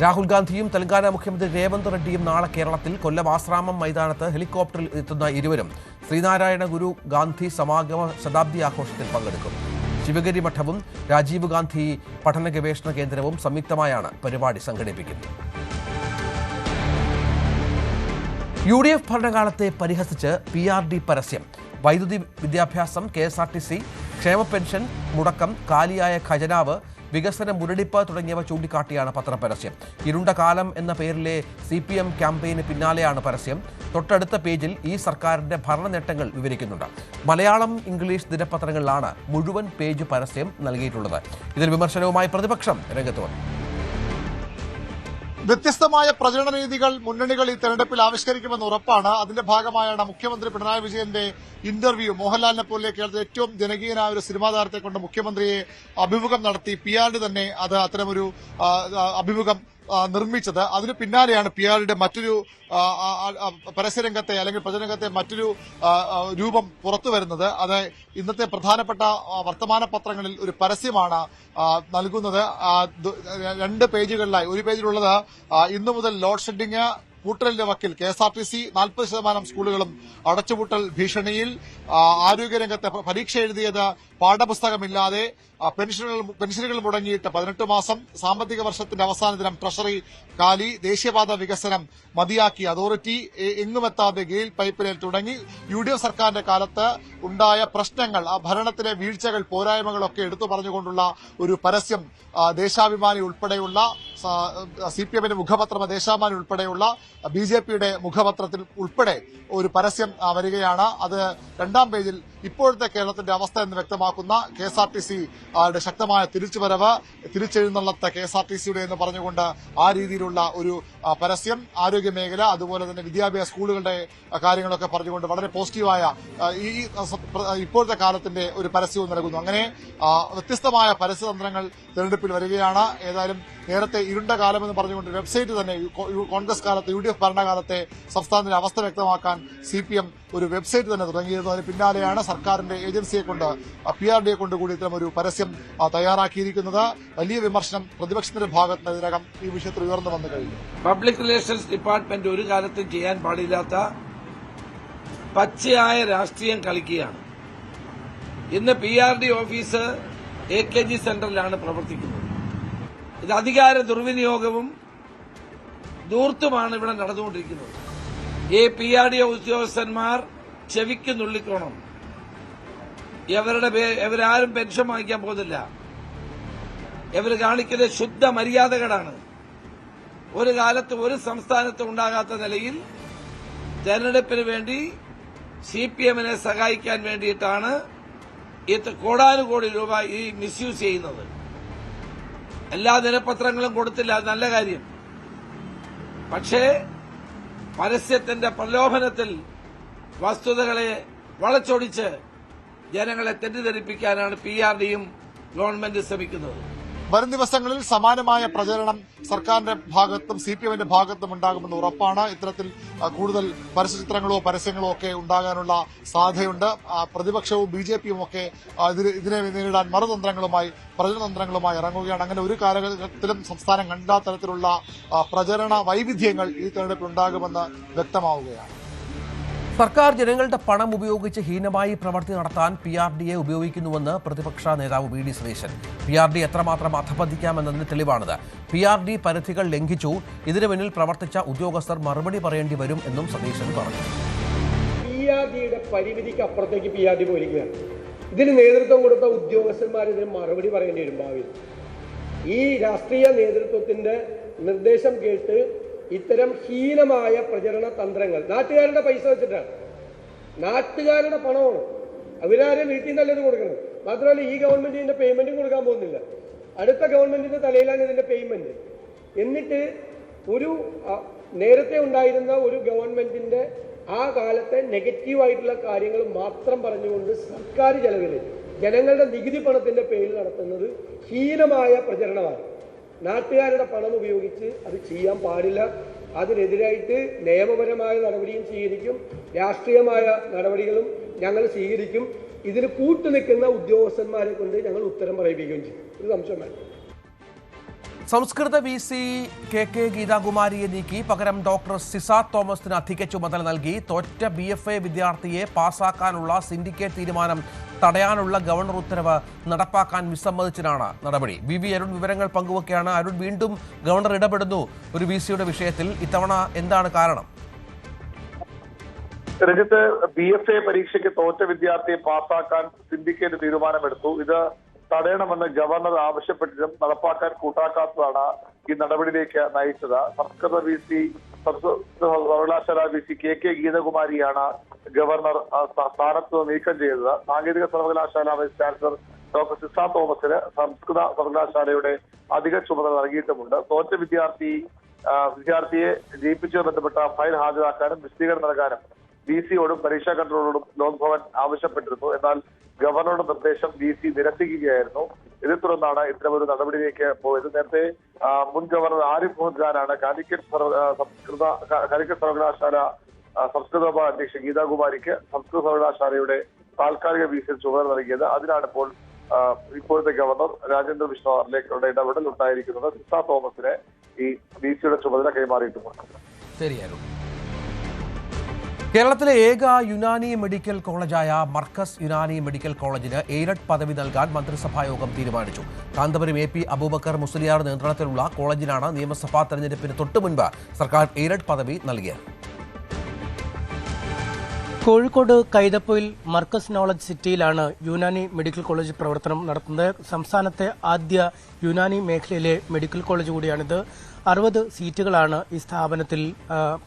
രാഹുൽ ഗാന്ധിയും തെലങ്കാന മുഖ്യമന്ത്രി രേവന്ത് റെഡ്ഡിയും നാളെ കേരളത്തിൽ കൊല്ലം ആശ്രാമം മൈതാനത്ത് ഹെലികോപ്റ്ററിൽ എത്തുന്ന ഇരുവരും ശ്രീനാരായണ ഗുരു ഗാന്ധി സമാഗമ ശതാബ്ദി ആഘോഷത്തിൽ പങ്കെടുക്കും. ശിവഗിരി മഠവും രാജീവ് ഗാന്ധി പഠന ഗവേഷണ കേന്ദ്രവും സംയുക്തമായാണ് പരിപാടി സംഘടിപ്പിക്കുന്നത്. UDF ഭരണകാലത്തെ പരിഹസിച്ച് PRD പരസ്യം. വൈദ്യുതി, വിദ്യാഭ്യാസം, KSRTC, ക്ഷേമ പെൻഷൻ മുടക്കം, കാലിയായ ഖജനാവ്, വികസന മുരടിപ്പ് തുടങ്ങിയവ ചൂണ്ടിക്കാട്ടിയാണ് പത്രപരസ്യം. ഇരുണ്ട കാലം എന്ന പേരിലെ CPM ക്യാമ്പയിന് പിന്നാലെയാണ് പരസ്യം. തൊട്ടടുത്ത പേജിൽ ഈ സർക്കാരിന്റെ ഭരണ നേട്ടങ്ങൾ വിവരിക്കുന്നുണ്ട്. മലയാളം, ഇംഗ്ലീഷ് ദിനപത്രങ്ങളിലാണ് മുഴുവൻ പേജ് പരസ്യം നൽകിയിട്ടുള്ളത്. ഇതിൽ വിമർശനവുമായി പ്രതിപക്ഷം രംഗത്ത് വന്നു. വ്യത്യസ്തമായ പ്രചരണ രീതികൾ മുന്നണികൾ ഈ തെരഞ്ഞെടുപ്പിൽ ആവിഷ്കരിക്കുമെന്ന് ഉറപ്പാണ്. അതിന്റെ ഭാഗമായാണ് മുഖ്യമന്ത്രി പിണറായി വിജയന്റെ ഇന്റർവ്യൂ. മോഹൻലാലിനെ പോലെ കേരളത്തിലെ ഏറ്റവും ജനകീയനായ ഒരു സിനിമാ താരത്തെ കൊണ്ട് മുഖ്യമന്ത്രിയെ അഭിമുഖം നടത്തി PRD തന്നെ അത് അത്തരമൊരു അഭിമുഖം നിർമ്മിച്ചത്. അതിന് പിന്നാലെയാണ് PRDയുടെ മറ്റൊരു പരസ്യരംഗത്തെ അല്ലെങ്കിൽ പ്രചരണരംഗത്തെ മറ്റൊരു രൂപം പുറത്തു വരുന്നത്. അത് ഇന്നത്തെ പ്രധാനപ്പെട്ട വർത്തമാന പത്രങ്ങളിൽ ഒരു പരസ്യമാണ് നൽകുന്നത്. 2 പേജുകളിലായി. ഒരു പേജിലുള്ളത് ഇന്നു മുതൽ ലോഡ് ഷെഡിംഗ് പൂട്ടലിന്റെ വക്കിൽ, KSRTC 40% സ്കൂളുകളും അടച്ചുപൂട്ടൽ ഭീഷണിയിൽ, ആരോഗ്യരംഗത്തെ പരീക്ഷ എഴുതിയത് പാഠപുസ്തകമില്ലാതെ, പെൻഷനുകൾ മുടങ്ങിയിട്ട് 18 മാസം, സാമ്പത്തിക വർഷത്തിന്റെ അവസാന ദിനം ട്രഷറി കാലി, ദേശീയപാത വികസനം മതിയാക്കി അതോറിറ്റി, എങ്ങുമെത്താതെ ഗെയിൽ പൈപ്പ് തുടങ്ങി UDF സർക്കാരിന്റെ കാലത്ത് ഉണ്ടായ പ്രശ്നങ്ങൾ, ആ ഭരണത്തിലെ വീഴ്ചകൾ, പോരായ്മകളൊക്കെ എടുത്തു പറഞ്ഞുകൊണ്ടുള്ള ഒരു പരസ്യം ദേശാഭിമാനി ഉൾപ്പെടെയുള്ള CPMന്റെ മുഖപത്രം ദേശാഭിമാനി ഉൾപ്പെടെയുള്ള BJPയുടെ മുഖപത്രത്തിൽ ഉൾപ്പെടെ ഒരു പരസ്യം വരികയാണ്. അത് 2ാം പേജിൽ ഇപ്പോഴത്തെ കേരളത്തിന്റെ അവസ്ഥ എന്ന് വ്യക്തമാക്കുന്ന KSRTC ശക്തമായ തിരിച്ചുവരവ്, തിരിച്ചെഴുന്നള്ളത്ത KSRTCയുടെ എന്ന് പറഞ്ഞുകൊണ്ട് ആ രീതിയിലുള്ള ഒരു പരസ്യം. ആരോഗ്യ മേഖല, അതുപോലെ തന്നെ വിദ്യാഭ്യാസ സ്കൂളുകളുടെ കാര്യങ്ങളൊക്കെ പറഞ്ഞുകൊണ്ട് വളരെ പോസിറ്റീവായ ഈ ഇപ്പോഴത്തെ കാലത്തിന്റെ ഒരു പരസ്യവും നൽകുന്നു. അങ്ങനെ വ്യത്യസ്തമായ പരസ്യതന്ത്രങ്ങൾ തെരഞ്ഞെടുപ്പിൽ വരികയാണ്. ഏതായാലും നേരത്തെ ഇരുണ്ട കാലമെന്ന് പറഞ്ഞുകൊണ്ട് വെബ്സൈറ്റ് തന്നെ കോൺഗ്രസ് കാലത്ത് UDF ഭരണകാലത്തെ സംസ്ഥാനത്തിന്റെ അവസ്ഥ വ്യക്തമാക്കാൻ CPM ഒരു വെബ്സൈറ്റ് തന്നെ തുടങ്ങിയിരുന്നു. അതിന് പിന്നാലെയാണ് സർക്കാരിന്റെ ഏജൻസിയെ കൊണ്ട് PRDയെ കൊണ്ട് കൂടി ഇത്തരം ഒരു പരസ്യം തയ്യാറാക്കിയിരിക്കുന്നത്. വലിയ വിമർശനം പ്രതിപക്ഷത്തിന്റെ ഭാഗത്ത് ഇതിനകം ഈ വിഷയത്തിൽ ഉയർന്നു വന്നു കഴിഞ്ഞു. പബ്ലിക് റിലേഷൻസ് ഡിപ്പാർട്ട്മെന്റ് ഒരു കാലത്തും ചെയ്യാൻ പാടില്ലാത്ത പച്ചയായ രാഷ്ട്രീയം കളിക്കുകയാണ്. ഇന്ന് PRD ഓഫീസ് AKG സെന്ററിലാണ് പ്രവർത്തിക്കുന്നത്. ഇത് അധികാര ദുർവിനിയോഗവും ധൂർത്തുമാണ് ഇവിടെ നടന്നുകൊണ്ടിരിക്കുന്നത്. ഈ PRD ഉദ്യോഗസ്ഥന്മാർ ചെവിക്ക് നുള്ളിക്കോണം. ഇവരാരും പെൻഷൻ വാങ്ങിക്കാൻ പോകുന്നില്ല. ഇവർ കാണിക്കുന്ന ശുദ്ധ മര്യാദകളാണ്. ഒരു കാലത്ത് ഒരു സംസ്ഥാനത്തും ഉണ്ടാകാത്ത നിലയിൽ തെരഞ്ഞെടുപ്പിന് വേണ്ടി CPM-നെ സഹായിക്കാൻ വേണ്ടിയിട്ടാണ് കോടാനുകോടി രൂപ ഈ മിസ്യൂസ് ചെയ്യുന്നത്. എല്ലാ ദിനപത്രങ്ങളും കൊടുത്തില്ല, അത് നല്ല കാര്യം. പക്ഷേ പരസ്യത്തിന്റെ പ്രലോഭനത്തിൽ വസ്തുതകളെ വളച്ചൊടിച്ച് ജനങ്ങളെ തെറ്റിദ്ധരിപ്പിക്കാനാണ് PRDയും ഗവൺമെന്റ് ശ്രമിക്കുന്നത്. വരും ദിവസങ്ങളിൽ സമാനമായ പ്രചരണം സർക്കാരിന്റെ ഭാഗത്തും CPM-ന്റെ ഭാഗത്തും ഉണ്ടാകുമെന്ന് ഉറപ്പാണ്. ഇത്തരത്തിൽ കൂടുതൽ പരസ്യചിത്രങ്ങളോ പരസ്യങ്ങളോ ഒക്കെ ഉണ്ടാകാനുള്ള സാധ്യതയുണ്ട്. പ്രതിപക്ഷവും BJPയും ഒക്കെ ഇതിനെ നേരിടാൻ മറുതന്ത്രങ്ങളുമായി പ്രചരണതന്ത്രങ്ങളുമായി ഇറങ്ങുകയാണ്. അങ്ങനെ ഒരു കാലഘട്ടത്തിലും സംസ്ഥാനം കണ്ടാത്ത തരത്തിലുള്ള പ്രചരണ വൈവിധ്യങ്ങൾ ഈ തെരഞ്ഞെടുപ്പിൽ ഉണ്ടാകുമെന്ന് വ്യക്തമാവുകയാണ്. സർക്കാർ ജനങ്ങളുടെ പണം ഉപയോഗിച്ച് ഹീനമായി പ്രവൃത്തി നടത്താൻ PRDയെ ഉപയോഗിക്കുന്നുവെന്ന് പ്രതിപക്ഷ നേതാവ് VD സതീശൻ. PRD എത്രമാത്രം അധപതിക്കാമെന്നതിന് തെളിവാണിത്. PRD പരിധികൾ ലംഘിച്ചു, ഇതിനു പിന്നിൽ പ്രവർത്തിച്ച ഉദ്യോഗസ്ഥർ മറുപടി പറയേണ്ടി വരും എന്നും സതീശൻ പറഞ്ഞു. PRDയുടെ പരിമിതിക്ക് അപ്പുറത്തേക്ക് PRD പോയിരിക്കുകയാണ്. ഇതിന് നേതൃത്വം കൊടുത്ത ഉദ്യോഗസ്ഥന്മാർ ഇതിന് മറുപടി പറയേണ്ടി വരും ഭാവിയിൽ. ഈ രാഷ്ട്രീയ നേതൃത്വത്തിന്റെ നിർദ്ദേശം കേട്ട് ഇത്തരം ഹീനമായ പ്രചരണ തന്ത്രങ്ങൾ നാട്ടുകാരുടെ പൈസ വെച്ചിട്ടാണ്, നാട്ടുകാരുടെ പണമാണ്. അവരാരും വീട്ടിൽ നിന്നല്ല ഇത് കൊടുക്കുന്നത്. മാത്രമല്ല ഈ ഗവൺമെന്റ് ഇതിന്റെ പേയ്മെന്റും കൊടുക്കാൻ പോകുന്നില്ല. അടുത്ത ഗവൺമെന്റിന്റെ തലയിലാണ് ഇതിന്റെ പേയ്മെന്റ്. എന്നിട്ട് ഒരു നേരത്തെ ഉണ്ടായിരുന്ന ഒരു ഗവൺമെന്റിന്റെ ആ കാലത്തെ നെഗറ്റീവായിട്ടുള്ള കാര്യങ്ങൾ മാത്രം പറഞ്ഞുകൊണ്ട് സർക്കാർ ചെലവിൽ ജനങ്ങളുടെ നികുതി പണത്തിന്റെ പേരിൽ നടത്തുന്നത് ഹീനമായ പ്രചരണമാണ്. നാട്ടുകാരുടെ പണം ഉപയോഗിച്ച് അത് ചെയ്യാൻ പാടില്ല. അതിനെതിരായിട്ട് നിയമപരമായ നടപടിയും സ്വീകരിക്കും, രാഷ്ട്രീയമായ നടപടികളും ഞങ്ങൾ സ്വീകരിക്കും. ഇതിന് കൂട്ടുനിൽക്കുന്ന ഉദ്യോഗസ്ഥന്മാരെ കൊണ്ട് ഞങ്ങൾ ഉത്തരം പറയിപ്പിക്കുകയും ചെയ്യും. ഒരു സംശയം വേണ്ട. സംസ്കൃത VC KK ഗീതാകുമാരിയെ നീക്കി പകരം ഡോക്ടർ സിസ തോമസിന് അധിക ചുമതല നൽകി. തോറ്റ BFA വിദ്യാർത്ഥിയെ പാസാക്കാനുള്ള സിൻഡിക്കേറ്റ് തീരുമാനം തടയാനുള്ള ഗവർണർ ഉത്തരവ് നടപ്പാക്കാൻ വിസമ്മതിച്ചതിനാണ് നടപടി. VV അരുൺ വിവരങ്ങൾ പങ്കുവയ്ക്കുകയാണ്. അരുൺ, വീണ്ടും ഗവർണർ ഇടപെടുന്നു ഒരു VCയുടെ വിഷയത്തിൽ. ഇത്തവണ എന്താണ് കാരണം? രഞ്ജിത്ത്, BFA പരീക്ഷയ്ക്ക് തോറ്റ വിദ്യാർത്ഥിയെ പാസാക്കാൻ സിൻഡിക്കേറ്റ് തീരുമാനമെടുത്തു. ഇത് തടയണമെന്ന് ഗവർണർ ആവശ്യപ്പെട്ടിട്ടും നടപ്പാക്കാൻ കൂട്ടാക്കാത്തതാണ് ഈ നടപടിയിലേക്ക് നയിച്ചത്. സംസ്കൃത സർവകലാശാല VC KK ഗീതകുമാരിയാണ് ഗവർണർ സ്ഥാനത്ത് നീക്കം ചെയ്തത്. സാങ്കേതിക സർവകലാശാല വൈസ് ചാൻസലർ ഡോക്ടർ സിസ തോമസിന് സംസ്കൃത സർവകലാശാലയുടെ അധിക ചുമതല നൽകിയിട്ടുമുണ്ട്. തോറ്റ വിദ്യാർത്ഥിയെ ജയിപ്പിച്ചതുമായി ബന്ധപ്പെട്ട ഫയൽ ഹാജരാക്കാനും വിശദീകരണം നൽകാനും VCയോടും പരീക്ഷാ കൺട്രോളോടും ലോക്ഭവൻ ആവശ്യപ്പെട്ടിരുന്നു. എന്നാൽ ഗവർണറുടെ നിർദ്ദേശം VC നിരസിക്കുകയായിരുന്നു. ഇതേ തുടർന്നാണ് ഇത്തരമൊരു നടപടിയിലേക്ക് പോയത്. നേരത്തെ മുൻ ഗവർണർ ആരിഫ് മുഹമ്മദ് ഖാനാണ് കാലിക്കറ്റ് സർവകലാശാല സംസ്കൃത വിഭാഗ അധ്യക്ഷ ഗീതാകുമാരിക്ക് സംസ്കൃത സർവകലാശാലയുടെ താൽക്കാലിക VC ചുമതല നൽകിയത്. അതിനാണ് ഇപ്പോഴത്തെ ഗവർണർ രാജേന്ദ്ര വിഷ്ണുവിലേക്കുള്ള ഇടപെടൽ ഉണ്ടായിരിക്കുന്നത്. സിസ തോമസിനെ ഈ VCയുടെ ചുമതല കൈമാറിയിട്ടുമുണ്ട്. ശരിയായിരുന്നു. കേരളത്തിലെ ഏക യുനാനി മെഡിക്കൽ കോളേജായ മർക്കസ് യുനാനി മെഡിക്കൽ കോളേജിന് എയ്ഡഡ് പദവി നൽകാൻ മന്ത്രിസഭായോഗം തീരുമാനിച്ചു. കാന്തപുരം AP അബൂബക്കർ മുസ്ലിയാർ നേതൃത്വത്തിലുള്ള കോളേജിനാണ് നിയമസഭാ തെരഞ്ഞെടുപ്പിന് തൊട്ടുമുൻപ് സർക്കാർ എയ്ഡഡ് പദവി നൽകിയത്. കോഴിക്കോട് കൈതപ്പൊയിൽ മർക്കസ് നോളജ് സിറ്റിയിലാണ് യുനാനി മെഡിക്കൽ കോളേജ് പ്രവർത്തനം നടത്തുന്നത്. സംസ്ഥാനത്തെ ആദ്യ യുനാനി മേഖലയിലെ മെഡിക്കൽ കോളേജ് കൂടിയാണിത്. 60 സീറ്റുകളാണ് ഈ സ്ഥാപനത്തിൽ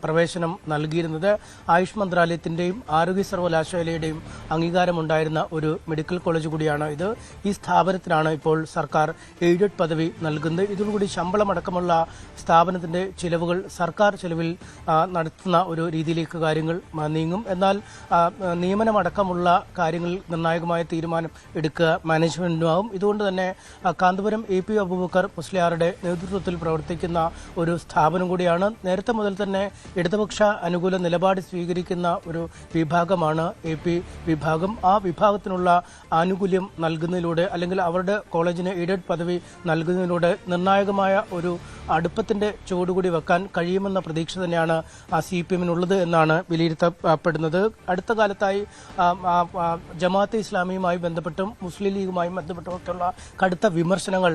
പ്രവേശനം നൽകിയിരുന്നത്. ആയുഷ് മന്ത്രാലയത്തിന്റെയും ആരോഗ്യ സർവകലാശാലയുടെയും അംഗീകാരമുണ്ടായിരുന്ന ഒരു മെഡിക്കൽ കോളേജ് കൂടിയാണ് ഇത്. ഈ സ്ഥാപനത്തിനാണ് ഇപ്പോൾ സർക്കാർ എയ്ഡഡ് പദവി നൽകുന്നത്. ഇതോടുകൂടി ശമ്പളമടക്കമുള്ള സ്ഥാപനത്തിന്റെ ചിലവുകൾ സർക്കാർ ചിലവിൽ നടത്തുന്ന ഒരു രീതിയിലേക്ക് കാര്യങ്ങൾ നീങ്ങും. എന്നാൽ നിയമനമടക്കമുള്ള കാര്യങ്ങളിൽ നിർണായകമായ തീരുമാനം എടുക്കുക മാനേജ്മെന്റിനുമാകും. ഇതുകൊണ്ട് തന്നെ കാന്തപുരം AP അബൂബക്കർ മുസ്ലിയാറുടെ നേതൃത്വത്തിൽ പ്രവർത്തിക്കുന്ന ഒരു സ്ഥാപനം കൂടിയാണ്. നേരത്തെ മുതൽ തന്നെ ഇടതുപക്ഷ അനുകൂല നിലപാട് സ്വീകരിക്കുന്ന ഒരു വിഭാഗമാണ് AP വിഭാഗം. ആ വിഭാഗത്തിനുള്ള ആനുകൂല്യം നൽകുന്നതിലൂടെ അല്ലെങ്കിൽ അവരുടെ കോളേജിന് എയ്ഡഡ് പദവി നൽകുന്നതിലൂടെ നിർണായകമായ ഒരു അടുപ്പത്തിന്റെ ചുവടുകൂടി വെക്കാൻ കഴിയുമെന്ന പ്രതീക്ഷ തന്നെയാണ് CPM-നുള്ളത് എന്നാണ് വിലയിരുത്തപ്പെടുന്നത്. അടുത്ത കാലത്തായി ജമാഅത്തെ ഇസ്ലാമിയുമായി ബന്ധപ്പെട്ടും മുസ്ലിം ലീഗുമായി ബന്ധപ്പെട്ടുമൊക്കെയുള്ള കടുത്ത വിമർശനങ്ങൾ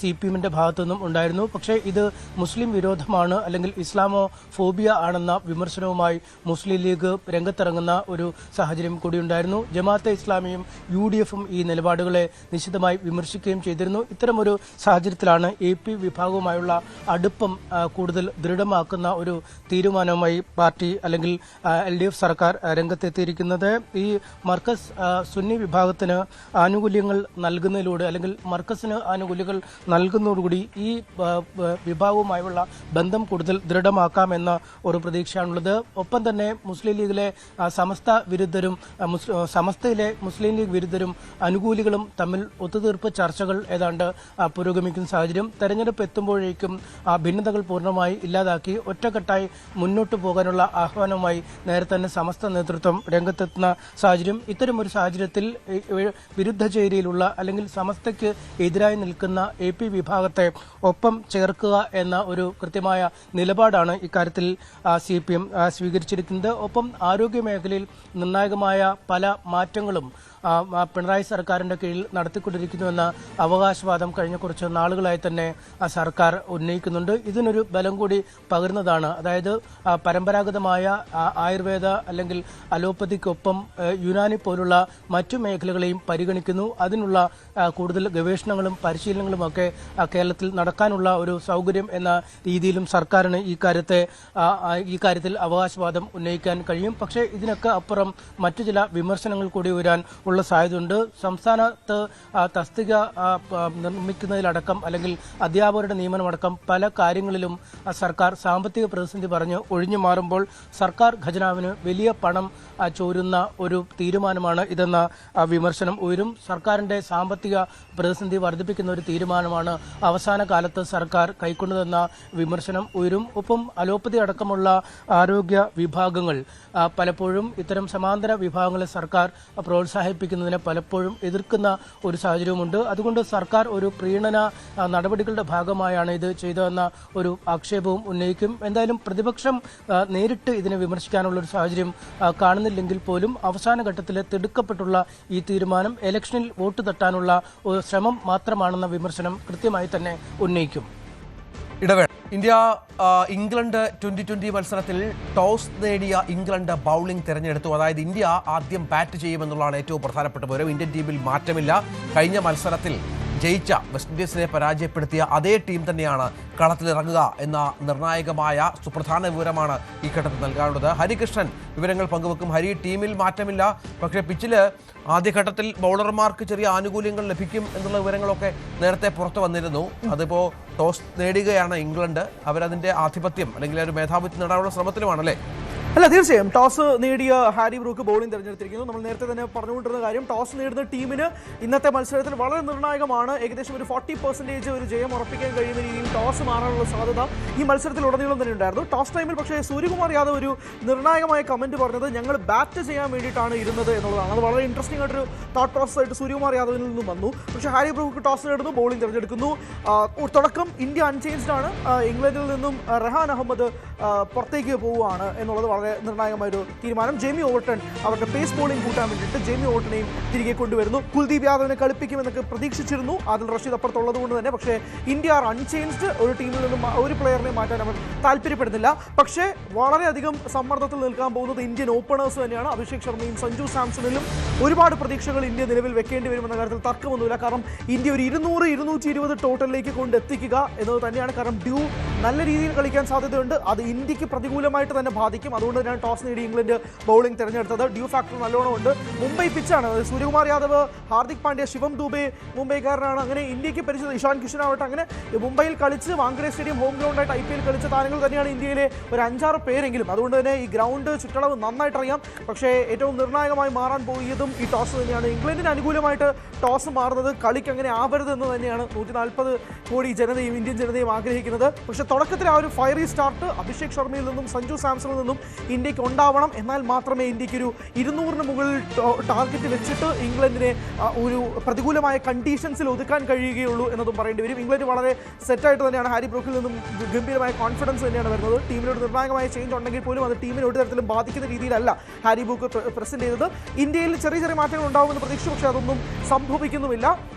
CPM-ന്റെ ഭാഗത്തുനിന്നും ഉണ്ടായിരുന്നു. പക്ഷേ ഇത് മുസ്ലിം വിരോധമാണ് അല്ലെങ്കിൽ ഇസ്ലാമോ ഫോബിയ ആണെന്ന വിമർശനവുമായി മുസ്ലിം ലീഗ് രംഗത്തിറങ്ങുന്ന ഒരു സാഹചര്യം കൂടിയുണ്ടായിരുന്നു. ജമാഅത്തെ ഇസ്ലാമിയും UDFും ഈ നിലപാടുകളെ നിശിതമായി വിമർശിക്കുകയും ചെയ്തിരുന്നു. ഇത്തരമൊരു സാഹചര്യത്തിലാണ് AP വിഭാഗവുമായുള്ള അടുപ്പം കൂടുതൽ ദൃഢമാക്കുന്ന ഒരു തീരുമാനവുമായി പാർട്ടി അല്ലെങ്കിൽ LDF സർക്കാർ രംഗത്തെത്തിയിരിക്കുന്നത്. ഈ മർക്കസ് സുന്നി വിഭാഗത്തിന് ആനുകൂല്യങ്ങൾ നൽകുന്നതിലൂടെ അല്ലെങ്കിൽ മർക്കസിന് ആനുകൂല്യങ്ങൾ നൽകുന്നതോടുകൂടി ഈ വിഭാഗവുമായുള്ള ബന്ധം കൂടുതൽ ദൃഢമാക്കാമെന്ന ഒരു പ്രതീക്ഷയാണുള്ളത്. ഒപ്പം തന്നെ മുസ്ലിം ലീഗിലെ സമസ്ത വിരുദ്ധരും സമസ്തയിലെ മുസ്ലിം ലീഗ് വിരുദ്ധരും അനുകൂലികളും തമ്മിൽ ഒത്തുതീർപ്പ് ചർച്ചകൾ ഏതാണ്ട് പുരോഗമിക്കുന്ന സാഹചര്യം. തെരഞ്ഞെടുപ്പ് എത്തുമ്പോഴേക്കും ഭിന്നതകൾ പൂർണ്ണമായി ഇല്ലാതാക്കി ഒറ്റക്കെട്ടായി മുന്നോട്ട് പോകാനുള്ള ആഹ്വാനവുമായി നേരത്തെ തന്നെ സമസ്ത നേതൃത്വം രംഗത്തെത്തുന്ന സാഹചര്യം. ഇത്തരമൊരു സാഹചര്യത്തിൽ വിരുദ്ധ ചേരിയിലുള്ള അല്ലെങ്കിൽ സമസ്തയ്ക്ക് എതിരായി നിൽക്കുന്ന AP വിഭാഗത്തെ ഒപ്പം ചേർക്കുക എന്ന ഒരു കൃത്യമായ നിലപാടാണ് ഇക്കാര്യത്തിൽ CPM സ്വീകരിച്ചിരിക്കുന്നത്. ഒപ്പം ആരോഗ്യ മേഖലയിൽ നിർണായകമായ പല മാറ്റങ്ങളും പിണറായി സർക്കാരിന്റെ കീഴിൽ നടത്തിക്കൊണ്ടിരിക്കുന്നുവെന്ന അവകാശവാദം കഴിഞ്ഞ കുറച്ച് നാളുകളായി തന്നെ സർക്കാർ ഉന്നയിക്കുന്നുണ്ട്. ഇതിനൊരു ബലം കൂടി പകരുന്നതാണ്. അതായത് പരമ്പരാഗതമായ ആയുർവേദ അല്ലെങ്കിൽ അലോപ്പതിക്കൊപ്പം യുനാനി പോലുള്ള മറ്റു മേഖലകളെയും പരിഗണിക്കുന്നു. അതിനുള്ള കൂടുതൽ ഗവേഷണങ്ങളും പരിശീലനങ്ങളുമൊക്കെ കേരളത്തിൽ നടക്കാനുള്ള ഒരു സൗകര്യം എന്ന രീതിയിലും സർക്കാരിന് ഈ കാര്യത്തിൽ അവകാശവാദം ഉന്നയിക്കാൻ കഴിയും. പക്ഷേ ഇതിനൊക്കെ അപ്പുറം മറ്റു ചില വിമർശനങ്ങൾ കൂടി വരാൻ ഉള്ള സാധ്യതയുണ്ട്. സംസ്ഥാനത്ത് തസ്തിക നിർമ്മിക്കുന്നതിലടക്കം അല്ലെങ്കിൽ അധ്യാപകരുടെ നിയമനമടക്കം പല കാര്യങ്ങളിലും സർക്കാർ സാമ്പത്തിക പ്രതിസന്ധി പറഞ്ഞ് ഒഴിഞ്ഞു മാറുമ്പോൾ സർക്കാർ ഖജനാവിന് വലിയ പണം ചോരുന്ന ഒരു തീരുമാനമാണ് ഇതെന്ന വിമർശനം ഉയരും. സർക്കാരിന്റെ സാമ്പത്തിക പ്രതിസന്ധി വർദ്ധിപ്പിക്കുന്ന ഒരു തീരുമാനമാണ് അവസാന കാലത്ത് സർക്കാർ കൈക്കൊണ്ടതെന്ന വിമർശനം ഉയരും. ഒപ്പം അലോപ്പതി അടക്കമുള്ള ആരോഗ്യ വിഭാഗങ്ങൾ പലപ്പോഴും ഇത്തരം സമാന്തര വിഭാഗങ്ങളെ സർക്കാർ പ്രോത്സാഹിപ്പിക്കുന്നതിനെ പലപ്പോഴും എതിർക്കുന്ന ഒരു സാഹചര്യവുമുണ്ട്. അതുകൊണ്ട് സർക്കാർ ഒരു പ്രീണന നടപടികളുടെ ഭാഗമായാണ് ഇത് ചെയ്തതെന്ന ഒരു ആക്ഷേപവും ഉന്നയിക്കും. എന്തായാലും പ്രതിപക്ഷം നേരിട്ട് ഇതിനെ വിമർശിക്കാനുള്ള ഒരു സാഹചര്യം കാണുന്നില്ലെങ്കിൽ പോലും അവസാന ഘട്ടത്തിലെ തിടുക്കപ്പെട്ടുള്ള ഈ തീരുമാനം ഇലക്ഷനിൽ വോട്ട് തട്ടാനുള്ള ഒരു ശ്രമം മാത്രമാണെന്ന വിമർശനം കൃത്യമായി തന്നെ ഉന്നയിക്കും. ഇന്ത്യ ഇംഗ്ലണ്ട് 2020 മത്സരത്തിൽ ടോസ് നേടിയ ഇംഗ്ലണ്ട് ബൗളിംഗ് തിരഞ്ഞെടുത്തു. അതായത് ഇന്ത്യ ആദ്യം ബാറ്റ് ചെയ്യുമെന്നുള്ളതാണ് ഏറ്റവും പ്രധാനപ്പെട്ട വിവരം. ഇന്ത്യൻ ടീമിൽ മാറ്റമില്ല. കഴിഞ്ഞ മത്സരത്തിൽ ജയിച്ച വെസ്റ്റ് ഇൻഡീസിനെ പരാജയപ്പെടുത്തിയ അതേ ടീം തന്നെയാണ് കളത്തിലിറങ്ങുക എന്ന നിർണായകമായ സുപ്രധാന വിവരമാണ് ഈ ഘട്ടത്തിൽ നൽകാനുള്ളത്. ഹരികൃഷ്ണൻ വിവരങ്ങൾ പങ്കുവെക്കും. ഹരി, ടീമിൽ മാറ്റമില്ല, പക്ഷേ പിച്ചിൽ ആദ്യഘട്ടത്തിൽ ബൗളർമാർക്ക് ചെറിയ ആനുകൂല്യങ്ങൾ ലഭിക്കും എന്നുള്ള വിവരങ്ങളൊക്കെ നേരത്തെ പുറത്തു വന്നിരുന്നു. അതിപ്പോൾ ടോസ് നേടുകയാണ് ഇംഗ്ലണ്ട്. അവരതിൻ്റെ ആധിപത്യം അല്ലെങ്കിൽ ഒരു മേധാവിത്വം നേടാനുള്ള ശ്രമത്തിലുമാണല്ലേ? അല്ല, തീർച്ചയായും ടോസ് നേടിയ ഹാരി ബ്രൂക്ക് ബോളിംഗ് തിരഞ്ഞെടുത്തിരിക്കുന്നു. നമ്മൾ നേരത്തെ തന്നെ പറഞ്ഞുകൊണ്ടിരുന്ന കാര്യം, ടോസ് നേടുന്ന ടീമിന് ഇന്നത്തെ മത്സരത്തിൽ വളരെ നിർണായകമാണ്. ഏകദേശം ഒരു 40% ഒരു ജയം ഉറപ്പിക്കാൻ കഴിയുന്ന രീതിയിൽ ടോസ് മാറാനുള്ള സാധ്യത ഈ മത്സരത്തിൽ ഉടനീളം തന്നെ ഉണ്ടായിരുന്നു. ടോസ് ടൈമിൽ പക്ഷേ സൂര്യകുമാർ യാദവ് ഒരു നിർണായകമായ കമന്റ് പറഞ്ഞത് ഞങ്ങൾ ബാറ്റ് ചെയ്യാൻ വേണ്ടിയിട്ടാണ് ഇരുന്നത് എന്നുള്ളതാണ്. അത് വളരെ ഇൻട്രസ്റ്റിംഗ് ആയിട്ടൊരു തോട്ട് പ്രോസസ് ആയിട്ട് സൂര്യകുമാർ യാദവിൽ നിന്നും വന്നു. പക്ഷേ ഹാരി ബ്രൂക്ക് ടോസ് നേടുന്നു, ബോളിംഗ് തിരഞ്ഞെടുക്കുന്നു. തുടക്കം ഇന്ത്യ അൺചേഞ്ച്ഡ് ആണ്. ഇംഗ്ലണ്ടിൽ നിന്നും റഹാൻ അഹമ്മദ് പുറത്തേക്ക് പോവുകയാണ് എന്നുള്ളത് വളരെ നിർണായകമായൊരു തീരുമാനം. ജെയ്മി ഓവർട്ടൺ അവരുടെ പേസ് ബോളിംഗ് കൂട്ടാൻ വേണ്ടിയിട്ട് ജെയ്മി ഓവർട്ടനെയും തിരികെ കൊണ്ടുവരുന്നു. കുൽദീപ് യാദവിനെ കളിപ്പിക്കുമെന്നൊക്കെ പ്രതീക്ഷിച്ചിരുന്നു. ആദിൽ റഷീദ് അപ്പുറത്തുള്ളത് കൊണ്ട് തന്നെ. പക്ഷേ ഇന്ത്യ ആർ അൺചേഞ്ച്ഡ്. ഒരു ടീമിൽ നിന്നും ഒരു പ്ലെയറിനെ മാറ്റാൻ അവർ താല്പര്യപ്പെടുന്നില്ല. പക്ഷേ വളരെയധികം സമ്മർദ്ദത്തിൽ നിൽക്കാൻ പോകുന്നത് ഇന്ത്യൻ ഓപ്പണേഴ്സ് തന്നെയാണ്. അഭിഷേക് ശർമ്മയും സഞ്ജു സാംസണിലും ഒരുപാട് പ്രതീക്ഷകൾ ഇന്ത്യ നിലവിൽ വെക്കേണ്ടി വരുമെന്ന കാര്യത്തിൽ തർക്കമൊന്നുമില്ല. കാരണം ഇന്ത്യ ഒരു 200-220 ടോട്ടലിലേക്ക് കൊണ്ടെത്തിക്കുക എന്നത് തന്നെയാണ്. കാരണം ഡ്യൂ നല്ല രീതിയിൽ കളിക്കാൻ സാധ്യതയുണ്ട്. അത് ഇന്ത്യക്ക് പ്രതികൂലമായിട്ട് തന്നെ ബാധിക്കും. അതുകൊണ്ട് തന്നെയാണ് ടോസ് നേടി ഇംഗ്ലണ്ട് ബൗളിംഗ് തിരഞ്ഞെടുത്തത്. ഡ്യൂ ഫാക്ടർ നല്ലോണം ഉണ്ട്. മുംബൈ പിച്ചാണ്. സൂര്യകുമാർ യാദവ്, ഹാർദിക് പാണ്ഡ്യ, ശിവം ദുബെ മുംബൈക്കാരനാണ്. അങ്ങനെ ഇന്ത്യക്ക് പരിചിതം. ഇഷാൻ കിഷൻ ആവട്ടെ, അങ്ങനെ മുംബൈയിൽ കളിച്ച് വാങ്കഡെ സ്റ്റേഡിയം ഹോം ഗ്രൗണ്ടായിട്ട് IPL കളിച്ച താരങ്ങൾ തന്നെയാണ് ഇന്ത്യയിലെ ഒരു 5-6 പേരെങ്കിലും. അതുകൊണ്ട് തന്നെ ഈ ഗ്രൗണ്ട് ചുറ്റളവ് നന്നായിട്ട് അറിയാം. പക്ഷേ ഏറ്റവും നിർണായകമായി മാറാൻ പോയതും ഈ ടോസ് തന്നെയാണ്. ഇംഗ്ലണ്ടിന് അനുകൂലമായിട്ട് ടോസ് മാറുന്നത് കളിക്ക് അങ്ങനെ ആവരുത് എന്ന് തന്നെയാണ് 140 കോടി ജനതയും ഇന്ത്യൻ ജനതയും ആഗ്രഹിക്കുന്നത്. പക്ഷേ തുടക്കത്തിൽ ആ ഒരു ഫയറി സ്റ്റാർട്ട് അഭിഷേക് ശർമ്മയിൽ നിന്നും സഞ്ജു സാംസണിൽ നിന്നും ഇന്ത്യക്ക് ഉണ്ടാവണം. എന്നാൽ മാത്രമേ ഇന്ത്യക്ക് ഒരു 200-ന് മുകളിൽ ടാർഗറ്റ് വെച്ചിട്ട് ഇംഗ്ലണ്ടിനെ ഒരു പ്രതികൂലമായ കണ്ടീഷൻസിൽ ഒതുക്കാൻ കഴിയുകയുള്ളൂ എന്നതും പറയേണ്ടി വരും. ഇംഗ്ലണ്ട് വളരെ സെറ്റായിട്ട് തന്നെയാണ്. ഹാരി ബ്രൂക്കിൽ നിന്നും ഗംഭീരമായ കോൺഫിഡൻസ് തന്നെയാണ് വരുന്നത്. ടീമിനോട് നിർണായകമായ ചേഞ്ച് ഉണ്ടെങ്കിൽ പോലും അത് ടീമിനെ ഒരു തരത്തിലും ബാധിക്കുന്ന രീതിയിലല്ല ഹാരി ബ്രൂക്ക് പ്രസന്റ് ചെയ്തത്. ഇന്ത്യയിൽ ചെറിയ ചെറിയ മാറ്റങ്ങൾ ഉണ്ടാകുമെന്ന് പ്രതീക്ഷിച്ചു, പക്ഷേ അതൊന്നും സംഭവിക്കുന്നുമില്ല.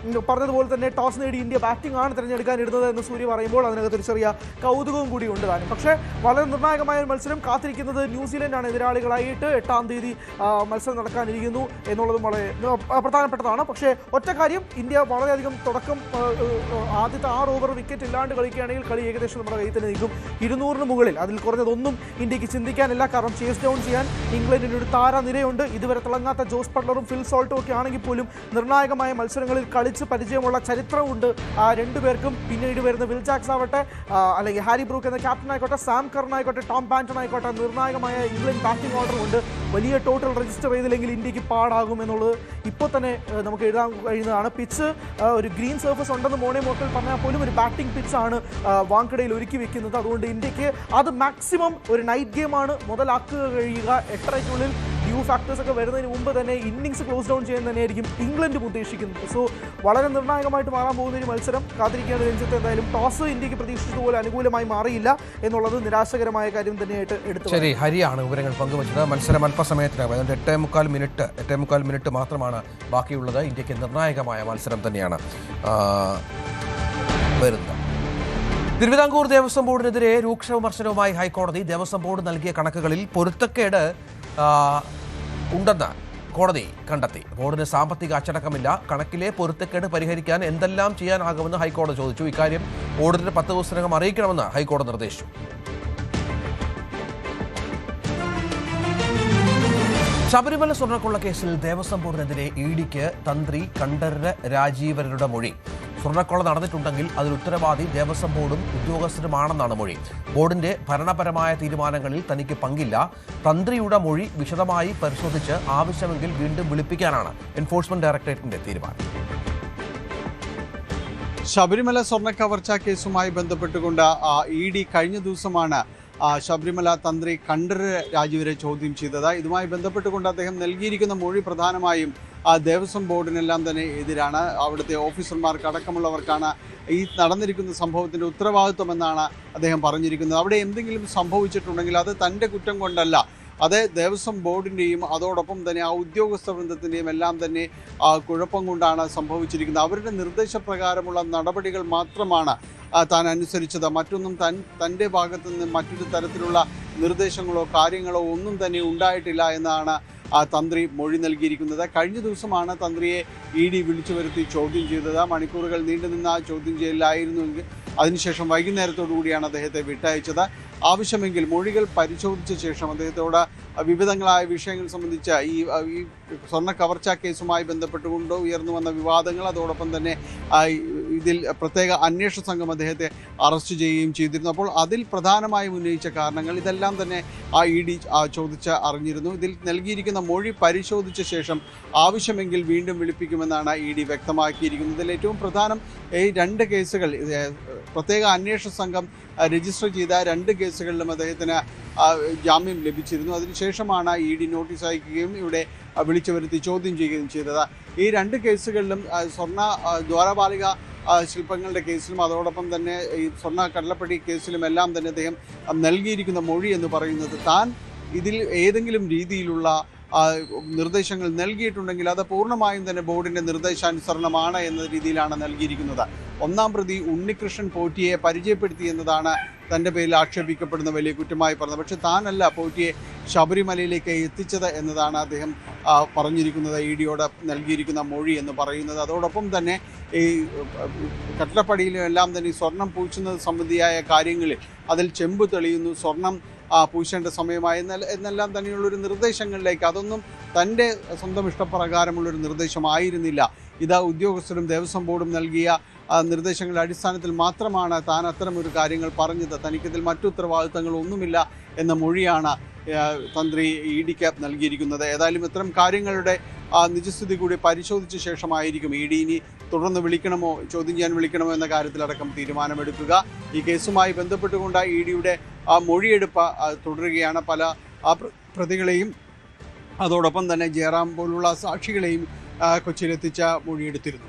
പറഞ്ഞതുപോലെ തന്നെ ടോസ് നേടി ഇന്ത്യ ബാറ്റിംഗ് ആണ് തിരഞ്ഞെടുക്കാനിരുന്നത് എന്ന് സൂര്യ പറയുമ്പോൾ അതിനകത്തൊരു ചെറിയ കൗതുകവും കൂടി ഉണ്ട് താനും. പക്ഷേ വളരെ നിർണായകമായ ഒരു മത്സരം കാത്തിരിക്കുന്നത് ന്യൂസിലൻഡാണ്. എതിരാളികളായിട്ട് 8-ാം തീയതി മത്സരം നടക്കാനിരിക്കുന്നു എന്നുള്ളതും വളരെ പ്രധാനപ്പെട്ടതാണ്. പക്ഷേ ഒറ്റ കാര്യം, ഇന്ത്യ വളരെയധികം തുടക്കം ആദ്യത്തെ 6 ഓവർ വിക്കറ്റ് ഇല്ലാണ്ട് കളിക്കുകയാണെങ്കിൽ കളി ഏകദേശം നമ്മുടെ കയ്യിൽ തന്നെ നിൽക്കും. 200-ന് മുകളിൽ അതിൽ കുറഞ്ഞതൊന്നും ഇന്ത്യക്ക് ചിന്തിക്കാനില്ല. കാരണം ചേസ് ഡൗൺ ചെയ്യാൻ ഇംഗ്ലണ്ടിന് ഒരു താരനിരയുണ്ട്. ഇതുവരെ തിളങ്ങാത്ത ജോസ് ബട്ട്ലറും ഫിൽ സോൾട്ടും ഒക്കെ ആണെങ്കിൽ പോലും നിർണായകമായ മത്സരങ്ങളിൽ കളിച്ച് പരിചയമുള്ള ചരിത്രമുണ്ട് ആ രണ്ടുപേർക്കും. പിന്നീട് വരുന്ന വിൽ ജാക്സ് ആവട്ടെ, അല്ലെങ്കിൽ ഹാരി ബ്രൂക്ക് എന്ന ക്യാപ്റ്റൻ ആയിക്കോട്ടെ, സാം കർൺ ആയിക്കോട്ടെ, ടോം ബാൻറ്റൺ ആയിക്കോട്ടെ, നിർണായകമായ ഇംഗ്ലണ്ട് ബാറ്റിംഗ് ഓർഡർ കൊണ്ട് വലിയ ടോട്ടൽ രജിസ്റ്റർ ചെയ്തില്ലെങ്കിൽ ഇന്ത്യക്ക് പാടാകും എന്നുള്ളത് ഇപ്പോൾ തന്നെ നമുക്ക് എഴുതാൻ കഴിയുന്നതാണ്. പിച്ച് ഒരു ഗ്രീൻ സർഫസ് ഉണ്ടെന്ന് മോണെ മോർക്കൽ പറഞ്ഞാൽ പോലും ഒരു ബാറ്റിംഗ് പിച്ചാണ് വാങ്കഡയിൽ ഒരുക്കി വെക്കുന്നത്. അതുകൊണ്ട് ഇന്ത്യക്ക് അത് മാക്സിമം ഒരു നൈറ്റ് ഗെയിമാണ് മുതലാക്കുക കഴിയുക. 8:30-ക്കുള്ളിൽ ഡ്യൂ ഫാക്ടേഴ്സ് ഒക്കെ വരുന്നതിന് മുമ്പ് തന്നെ ഇന്നിങ്സ് ക്ലോസ് ഡൗൺ ചെയ്യാൻ തന്നെയായിരിക്കും ഇംഗ്ലണ്ടും ഉദ്ദേശിക്കുന്നത്. സോ വളരെ നിർണായകമായിട്ട് മാറാൻ പോകുന്ന ഒരു മത്സരം കാത്തിരിക്കേണ്ട രഞ്ജിത്ത്. എന്തായാലും ടോസ് ഇന്ത്യക്ക് പ്രതീക്ഷിച്ചതുപോലെ അനുകൂലമായി മാറിയില്ല എന്നുള്ളത് നിരാശകരമായ കാര്യം തന്നെയായിട്ട് എടുത്തു. ശരി, ഹരിയാണ് വിവരങ്ങൾ പങ്കുവച്ചത്. മത്സരം അല്പസമയത്തിനകം, അതായത് 8:45 മിനിറ്റ് മാത്രമാണ് ബാക്കിയുള്ളത്. ഇന്ത്യക്ക് നിർണായകമായ മത്സരം തന്നെയാണ് വരുന്നത്. തിരുവിതാംകൂർ ദേവസ്വം ബോർഡിനെതിരെ രൂക്ഷ വിമർശനവുമായി ഹൈക്കോടതി. ദേവസ്വം ബോർഡ് നൽകിയ കണക്കുകളിൽ പൊരുത്തക്കേട് ഉണ്ടെന്ന് കോടതി കണ്ടെത്തി. ബോർഡിന് സാമ്പത്തിക അച്ചടക്കമില്ല. കണക്കിലെ പൊരുത്തക്കേട് പരിഹരിക്കാൻ എന്തെല്ലാം ചെയ്യാനാകുമെന്ന് ഹൈക്കോടതി ചോദിച്ചു. ഇക്കാര്യം ഓഡിറ്റർ 10 ദിവസത്തിനകം അറിയിക്കണമെന്ന് ഹൈക്കോടതി നിർദ്ദേശിച്ചു. ശബരിമല സ്വർണ്ണക്കൊള്ള കേസിൽ ദേവസ്വം ബോർഡിനെതിരെ ഇഡിക്ക് തന്ത്രി കണ്ഠരര് രാജീവരുടെ മൊഴി. സ്വർണ്ണക്കൊള്ള നടന്നിട്ടുണ്ടെങ്കിൽ അതിൽ ഉത്തരവാദി ദേവസ്വം ബോർഡും ഉദ്യോഗസ്ഥരുമാണെന്നാണ് മൊഴി. ബോർഡിന്റെ ഭരണപരമായ തീരുമാനങ്ങളിൽ തനിക്ക് പങ്കില്ല. തന്ത്രിയുടെ മൊഴി വിശദമായി പരിശോധിച്ച് ആവശ്യമെങ്കിൽ വീണ്ടും വിളിപ്പിക്കാനാണ് എൻഫോഴ്സ്മെന്റ് ഡയറക്ടറേറ്റിന്റെ തീരുമാനം. ശബരിമല സ്വർണ്ണ കവർച്ചാ കേസുമായി ബന്ധപ്പെട്ടുകൊണ്ട് ഇഡി കഴിഞ്ഞ ദിവസമാണ് ശബരിമല തന്ത്രി കണ്ഠരര് രാജീവരെ ചോദ്യം ചെയ്തത്. ഇതുമായി ബന്ധപ്പെട്ടുകൊണ്ട് അദ്ദേഹം നൽകിയിരിക്കുന്ന മൊഴി പ്രധാനമായും ദേവസ്വം ബോർഡിനെല്ലാം തന്നെ എതിരാണ്. അവിടുത്തെ ഓഫീസർമാർക്ക് അടക്കമുള്ളവർക്കാണ് ഈ നടന്നിരിക്കുന്ന സംഭവത്തിൻ്റെ ഉത്തരവാദിത്വമെന്നാണ് അദ്ദേഹം പറഞ്ഞിരിക്കുന്നത്. അവിടെ എന്തെങ്കിലും സംഭവിച്ചിട്ടുണ്ടെങ്കിൽ അത് തൻ്റെ കുറ്റം കൊണ്ടല്ല, അത് ദേവസ്വം ബോർഡിൻ്റെയും അതോടൊപ്പം തന്നെ ആ ഉദ്യോഗസ്ഥ വൃന്ദത്തിൻ്റെയും എല്ലാം തന്നെ കുഴപ്പം കൊണ്ടാണ് സംഭവിച്ചിരിക്കുന്നത്. അവരുടെ നിർദ്ദേശപ്രകാരമുള്ള നടപടികൾ മാത്രമാണ് താൻ അനുസരിച്ചത്. മറ്റൊന്നും തൻ്റെ ഭാഗത്തു നിന്ന് മറ്റൊരു തരത്തിലുള്ള നിർദ്ദേശങ്ങളോ കാര്യങ്ങളോ ഒന്നും തന്നെ ഉണ്ടായിട്ടില്ല എന്നാണ് തന്ത്രി മൊഴി നൽകിയിരിക്കുന്നത്. കഴിഞ്ഞ ദിവസമാണ് തന്ത്രിയെ ഇഡി വിളിച്ചു വരുത്തി ചോദ്യം ചെയ്തത്. മണിക്കൂറുകൾ നീണ്ടുനിന്ന ചോദ്യം ചെയ്യലായിരുന്നുവെങ്കിൽ അതിനുശേഷം വൈകുന്നേരത്തോടു കൂടിയാണ് അദ്ദേഹത്തെ വിട്ടയച്ചത്. ആവശ്യമെങ്കിൽ മൊഴികൾ പരിശോധിച്ച ശേഷം അദ്ദേഹത്തോട് വിവിധങ്ങളായ വിഷയങ്ങൾ സംബന്ധിച്ച ഈ സ്വർണ്ണ കവർച്ചാ കേസുമായി ബന്ധപ്പെട്ടുകൊണ്ട് ഉയർന്നു വന്ന വിവാദങ്ങൾ, അതോടൊപ്പം തന്നെ ഇതിൽ പ്രത്യേക അന്വേഷണ സംഘം അദ്ദേഹത്തെ അറസ്റ്റ് ചെയ്യുകയും ചെയ്തിരുന്നു. അപ്പോൾ അതിൽ പ്രധാനമായും ഉന്നയിച്ച കാരണങ്ങൾ ഇതെല്ലാം തന്നെ ഇഡി ചോദിച്ച് അറിഞ്ഞിരുന്നു. ഇതിൽ നൽകിയിരിക്കുന്ന മൊഴി പരിശോധിച്ച ശേഷം ആവശ്യമെങ്കിൽ വീണ്ടും വിളിപ്പിക്കുമെന്നാണ് ഇഡി വ്യക്തമാക്കിയിരിക്കുന്നത്. ഇതിൽ ഏറ്റവും പ്രധാനം ഈ 2 കേസുകൾ, പ്രത്യേക അന്വേഷണ സംഘം രജിസ്റ്റർ ചെയ്ത 2 കേസുകളിലും അദ്ദേഹത്തിന് ജാമ്യം ലഭിച്ചിരുന്നു. അതിനുശേഷമാണ് ഇഡി നോട്ടീസ് അയക്കുകയും ഇവിടെ വിളിച്ചു വരുത്തി ചോദ്യം ചെയ്യുകയും ചെയ്തത്. ഈ 2 കേസുകളിലും സ്വർണ്ണ ദ്വാരപാലിക ശില്പങ്ങളുടെ കേസിലും അതോടൊപ്പം തന്നെ ഈ സ്വർണ്ണ കടലപ്പടി കേസിലും എല്ലാം തന്നെ അദ്ദേഹം നൽകിയിരിക്കുന്ന മൊഴി എന്ന് പറയുന്നത് താൻ ഇതിൽ ഏതെങ്കിലും രീതിയിലുള്ള നിർദ്ദേശങ്ങൾ നൽകിയിട്ടുണ്ടെങ്കിൽ അത് പൂർണ്ണമായും തന്നെ ബോർഡിൻ്റെ നിർദ്ദേശാനുസരണമാണ് എന്ന രീതിയിലാണ് നൽകിയിരിക്കുന്നത്. 1-ാം പ്രതി ഉണ്ണികൃഷ്ണൻ പോറ്റിയെ പരിചയപ്പെടുത്തി എന്നതാണ് തൻ്റെ പേരിൽ ആക്ഷേപിക്കപ്പെടുന്ന വലിയ കുറ്റമായി പറഞ്ഞത്. പക്ഷേ താനല്ല പോറ്റിയെ ശബരിമലയിലേക്ക് എത്തിച്ചത് എന്നതാണ് അദ്ദേഹം പറഞ്ഞിരിക്കുന്നത്, ഇഡിയോട് നൽകിയിരിക്കുന്ന മൊഴി എന്ന് പറയുന്നത്. അതോടൊപ്പം തന്നെ ഈ കട്ടളപ്പടിയിലും എല്ലാം തന്നെ സ്വർണം പൂശുന്നത് സംബന്ധിയായ കാര്യങ്ങളിൽ അതിൽ ചെമ്പ് തെളിയുന്നു, സ്വർണം പൂശേണ്ട സമയമായി എന്നെല്ലാം തന്നെയുള്ളൊരു നിർദ്ദേശങ്ങളിലേക്ക്, അതൊന്നും തൻ്റെ സ്വന്തം ഇഷ്ടപ്രകാരമുള്ളൊരു നിർദ്ദേശമായിരുന്നില്ല. ഇത് ഉദ്യോഗസ്ഥരും ദേവസ്വം ബോർഡും നൽകിയ നിർദ്ദേശങ്ങളുടെ അടിസ്ഥാനത്തിൽ മാത്രമാണ് താൻ അത്തരമൊരു കാര്യങ്ങൾ പറഞ്ഞത്. തനിക്കിതിൽ മറ്റു ഉത്തരവാദിത്തങ്ങളൊന്നുമില്ല എന്ന മൊഴിയാണ് തന്ത്രി ഇഡിക്ക് നൽകിയിരിക്കുന്നത്. ഏതായാലും ഇത്തരം കാര്യങ്ങളുടെ നിജസ്ഥിതി കൂടി പരിശോധിച്ച ശേഷമായിരിക്കും ഇഡി ഇനി തുടർന്ന് വിളിക്കണമോ ചോദ്യം ചെയ്യാൻ വിളിക്കണമോ എന്ന കാര്യത്തിലടക്കം തീരുമാനമെടുക്കുക. ഈ കേസുമായി ബന്ധപ്പെട്ടുകൊണ്ട് ഇഡിയുടെ മൊഴിയെടുപ്പ് തുടരുകയാണ്. പല ആ പ്രതികളെയും അതോടൊപ്പം തന്നെ ജയറാം പോലുള്ള സാക്ഷികളെയും കൊച്ചിയിലെത്തിച്ച മൊഴിയെടുത്തിരുന്നു.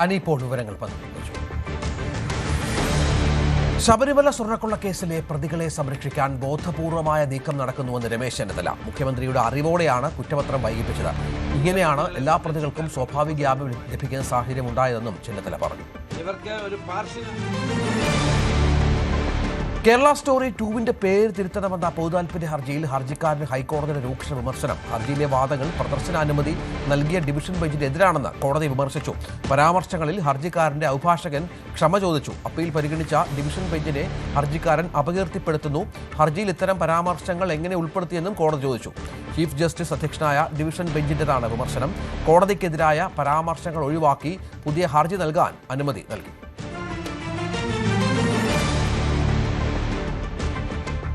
അനിപ്പോൾ വിവരങ്ങൾ പങ്കുവച്ചു. ശബരിമല സ്വർണ്ണക്കൊള്ള കേസിലെ പ്രതികളെ സംരക്ഷിക്കാൻ ബോധപൂർവമായ നീക്കം നടക്കുന്നുവെന്ന് രമേശ് ചെന്നിത്തല. മുഖ്യമന്ത്രിയുടെ അറിവോടെയാണ് കുറ്റപത്രം വൈകിപ്പിച്ചത്. ഇങ്ങനെയാണ് എല്ലാ പ്രതികൾക്കും സ്വാഭാവിക ജാമ്യം ലഭിക്കുന്ന സാഹചര്യം ഉണ്ടായതെന്നും ചെന്നിത്തല പറഞ്ഞു. ഇവർക്ക് ഒരു കേരള സ്റ്റോറി 2വിന്റെ പേര് തിരുത്തണമെന്ന പൊതുതാൽപര്യ ഹർജിയിൽ ഹർജിക്കാരന് ഹൈക്കോടതിയുടെ രൂക്ഷ വിമർശനം. ഹർജിയിലെ വാദങ്ങൾ പ്രദർശനാനുമതി നൽകിയ ഡിവിഷൻ ബെഞ്ചിനെതിരാണെന്ന് കോടതി വിമർശിച്ചു. പരാമർശങ്ങളിൽ ഹർജിക്കാരന്റെ അഭിഭാഷകൻ ക്ഷമ ചോദിച്ചു. അപ്പീൽ പരിഗണിച്ച ഡിവിഷൻ ബെഞ്ചിനെ ഹർജിക്കാരൻ അപകീർത്തിപ്പെടുത്തുന്നു. ഹർജിയിൽ ഇത്തരം പരാമർശങ്ങൾ എങ്ങനെ ഉൾപ്പെടുത്തിയെന്നും കോടതി ചോദിച്ചു. ചീഫ് ജസ്റ്റിസ് അധ്യക്ഷനായ ഡിവിഷൻ ബെഞ്ചിന്റേതാണ് വിമർശനം. കോടതിക്കെതിരായ പരാമർശങ്ങൾ ഒഴിവാക്കി പുതിയ ഹർജി നൽകാൻ അനുമതി നൽകി.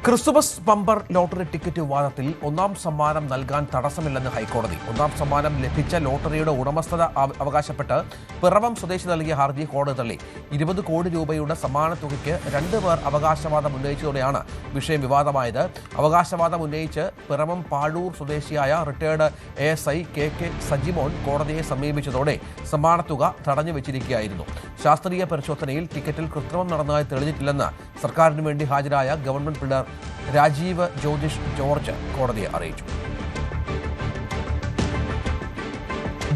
ക്രിസ്തുമസ് ബമ്പർ ലോട്ടറി ടിക്കറ്റ് വിവാദത്തിൽ ഒന്നാം സമ്മാനം നൽകാൻ തടസ്സമില്ലെന്ന് ഹൈക്കോടതി. ഒന്നാം സമ്മാനം ലഭിച്ച ലോട്ടറിയുടെ ഉടമസ്ഥത അവകാശപ്പെട്ട് പിറവം സ്വദേശി നൽകിയ ഹർജി കോടതി തള്ളി. 20 കോടി രൂപയുടെ സമ്മാന തുകയ്ക്ക് 2 പേർ അവകാശവാദം ഉന്നയിച്ചതോടെയാണ് വിഷയം വിവാദമായത്. അവകാശവാദം ഉന്നയിച്ച് പിറവം പാഴൂർ സ്വദേശിയായ റിട്ടയർഡ് ASI KK സജിമോൻ കോടതിയെ സമീപിച്ചതോടെ സമ്മാനത്തുക തടഞ്ഞു വെച്ചിരിക്കുകയായിരുന്നു. ശാസ്ത്രീയ പരിശോധനയിൽ ടിക്കറ്റിൽ കൃത്രിമം നടന്നതായി തെളിഞ്ഞിട്ടില്ലെന്ന് സർക്കാരിന് വേണ്ടി ഹാജരായ ഗവൺമെന്റ് പ്രിഡർ രാജീവ് ജ്യോതിഷ് ജോർജ് കോടതിയെ അറിയിച്ചു.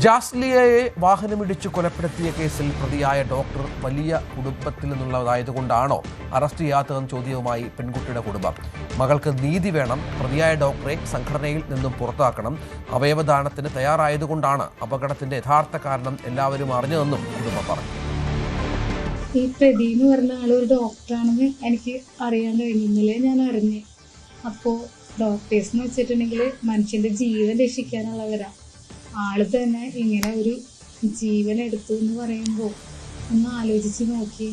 ജാസ്ലിയയെ വാഹനമിടിച്ചു കൊലപ്പെടുത്തിയ കേസിൽ പ്രതിയായ ഡോക്ടർ വലിയ കുടുംബത്തിൽ നിന്നുള്ളതായതുകൊണ്ടാണോ അറസ്റ്റ് ചെയ്യാത്തതെന്ന ചോദ്യവുമായി പെൺകുട്ടിയുടെ കുടുംബം. മകൾക്ക് നീതി വേണം, പ്രതിയായ ഡോക്ടറെ സംഘടനയിൽ നിന്നും പുറത്താക്കണം, അവയവദാനത്തിന് തയ്യാറായതുകൊണ്ടാണ് അപകടത്തിന്റെ യഥാർത്ഥ കാരണം എല്ലാവരും അറിഞ്ഞതെന്നും കുടുംബം പറഞ്ഞു. ഈ പ്രതി എന്ന് പറഞ്ഞ ആളൊരു ഡോക്ടറാണെന്ന് എനിക്ക് അറിയാൻ കഴിഞ്ഞു. ഇന്നലെ ഞാൻ അറിഞ്ഞു. അപ്പോൾ ഡോക്ടേഴ്സ് എന്ന് വെച്ചിട്ടുണ്ടെങ്കിൽ മനുഷ്യന്റെ ജീവൻ രക്ഷിക്കാനുള്ളവരാ. ആള് തന്നെ ഇങ്ങനെ ഒരു ജീവൻ എടുത്തു എന്ന് പറയുമ്പോൾ ഒന്ന് ആലോചിച്ച് നോക്കി.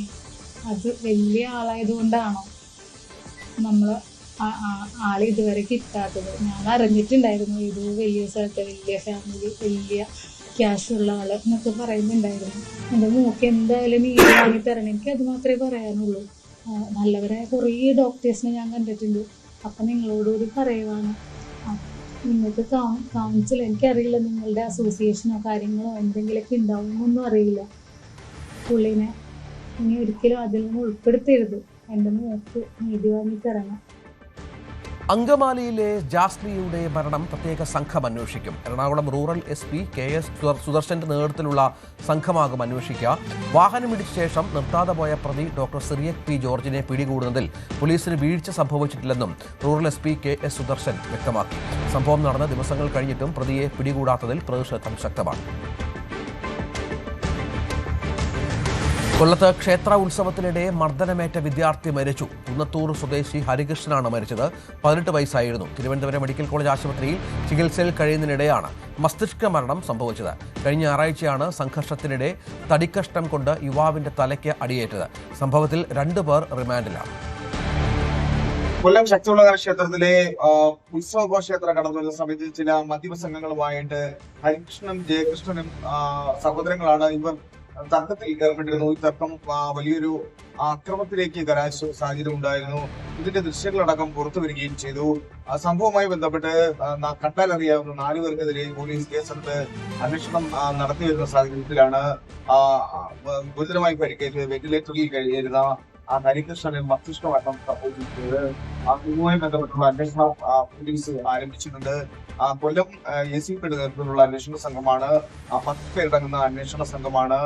അത് വലിയ ആളായതുകൊണ്ടാണോ നമ്മൾ ആളെ ഇതുവരെ കിട്ടാത്തത്? ഞാൻ അറിഞ്ഞിട്ടുണ്ടായിരുന്നു ഇത് വലിയ സ്ഥലത്തെ വലിയ ഫാമിലി, വലിയ ക്യാഷുള്ള ആള് എന്നൊക്കെ പറയുന്നുണ്ടായിരുന്നു. എൻ്റെ മോക്ക് എന്തായാലും നീതി വാങ്ങി തരണം, എനിക്ക് അത് മാത്രമേ പറയാനുള്ളൂ. നല്ലവരായ കുറേ ഡോക്ടേഴ്സിനെ ഞാൻ കണ്ടിട്ടുണ്ട്. അപ്പം നിങ്ങളോടുകൂടി പറയുവാണ്, നിങ്ങൾക്ക് കൗൺസിൽ, എനിക്കറിയില്ല നിങ്ങളുടെ അസോസിയേഷനോ കാര്യങ്ങളോ എന്തെങ്കിലുമൊക്കെ ഉണ്ടാവുമെന്നൊന്നും അറിയില്ല. പുള്ളിനെ ഇനി ഒരിക്കലും അതിൽ നിന്ന് ഉൾപ്പെടുത്തരുത്. എൻ്റെ മോക്ക് നീതി വാങ്ങി തരണം. അങ്കമാലിയിലെ ജാസ്ലിയുടെ മരണം പ്രത്യേക സംഘം അന്വേഷിക്കും. എറണാകുളം റൂറൽ SP KS സുദർശന്റെ നേതൃത്വത്തിലുള്ള സംഘമാകും അന്വേഷിക്കുക. വാഹനമിടിച്ച ശേഷം നിർത്താതെ പോയ പ്രതി ഡോക്ടർ സിറിയക് P ജോർജിനെ പിടികൂടുന്നതിൽ പോലീസിന് വീഴ്ച സംഭവിച്ചിട്ടില്ലെന്നും റൂറൽ SP KS സുദർശൻ വ്യക്തമാക്കി. സംഭവം നടന്ന ദിവസങ്ങൾ കഴിഞ്ഞിട്ടും പ്രതിയെ പിടികൂടാത്തതിൽ പ്രതിഷേധം ശക്തമാണ്. കൊല്ലത്ത് ക്ഷേത്ര ഉത്സവത്തിനിടെ മർദ്ദനമേറ്റ വിദ്യാർത്ഥി മരിച്ചു. കുന്നത്തൂർ സ്വദേശി ഹരികൃഷ്ണനാണ് മരിച്ചത്. 18 വയസ്സായിരുന്നു. തിരുവനന്തപുരം മെഡിക്കൽ കോളേജ് ആശുപത്രിയിൽ ചികിത്സയിൽ കഴിയുന്നതിനിടെയാണ് മസ്തിഷ്ക മരണം സംഭവിച്ചത്. കഴിഞ്ഞ ഞായറാഴ്ചയാണ് സംഘർഷത്തിനിടെ തടിക്കഷ്ണം കൊണ്ട് യുവാവിന്റെ തലയ്ക്ക് അടിയേറ്റത്. സംഭവത്തിൽ 2 പേർ റിമാൻഡിലാണ്. കൊല്ലം ശക്തികുളങ്ങര ക്ഷേത്രത്തിലെ ഉത്സവഘോഷയാത്ര കടന്നു വരുന്ന സമയത്ത് ചില മദ്യപ സംഘങ്ങളുമായിട്ട് ഹരികൃഷ്ണനും ജയകൃഷ്ണനും സഹോദരങ്ങളാണ്. ഇവർ തർക്കത്തിൽ ഏർപ്പെട്ടിരുന്നു. ഈ തർക്കം വലിയൊരു അക്രമത്തിലേക്ക് കലാശിച്ച സാഹചര്യം ഉണ്ടായിരുന്നു. ഇതിന്റെ ദൃശ്യങ്ങളടക്കം പുറത്തു വരികയും ചെയ്തു. സംഭവവുമായി ബന്ധപ്പെട്ട് കണ്ടാലറിയാവുന്ന 4 പേർക്കെതിരെ പോലീസ് കേസെടുത്ത് അന്വേഷണം നടത്തി വരുന്ന സാഹചര്യത്തിലാണ് ഗുരുതരമായി പരിക്കേറ്റ് വെന്റിലേറ്ററിൽ കഴിയുന്ന ഹരികൃഷ്ണന് മസ്തിഷ്കമരണം സംഭവിച്ചിട്ടുള്ളത്. ഇതുമായി ബന്ധപ്പെട്ടുള്ള അന്വേഷണം പോലീസ് ആരംഭിച്ചിട്ടുണ്ട്. കൊല്ലം ACP നേതൃത്വത്തിലുള്ള അന്വേഷണ സംഘമാണ് 10 പേരടങ്ങുന്ന അന്വേഷണ സംഘമാണ്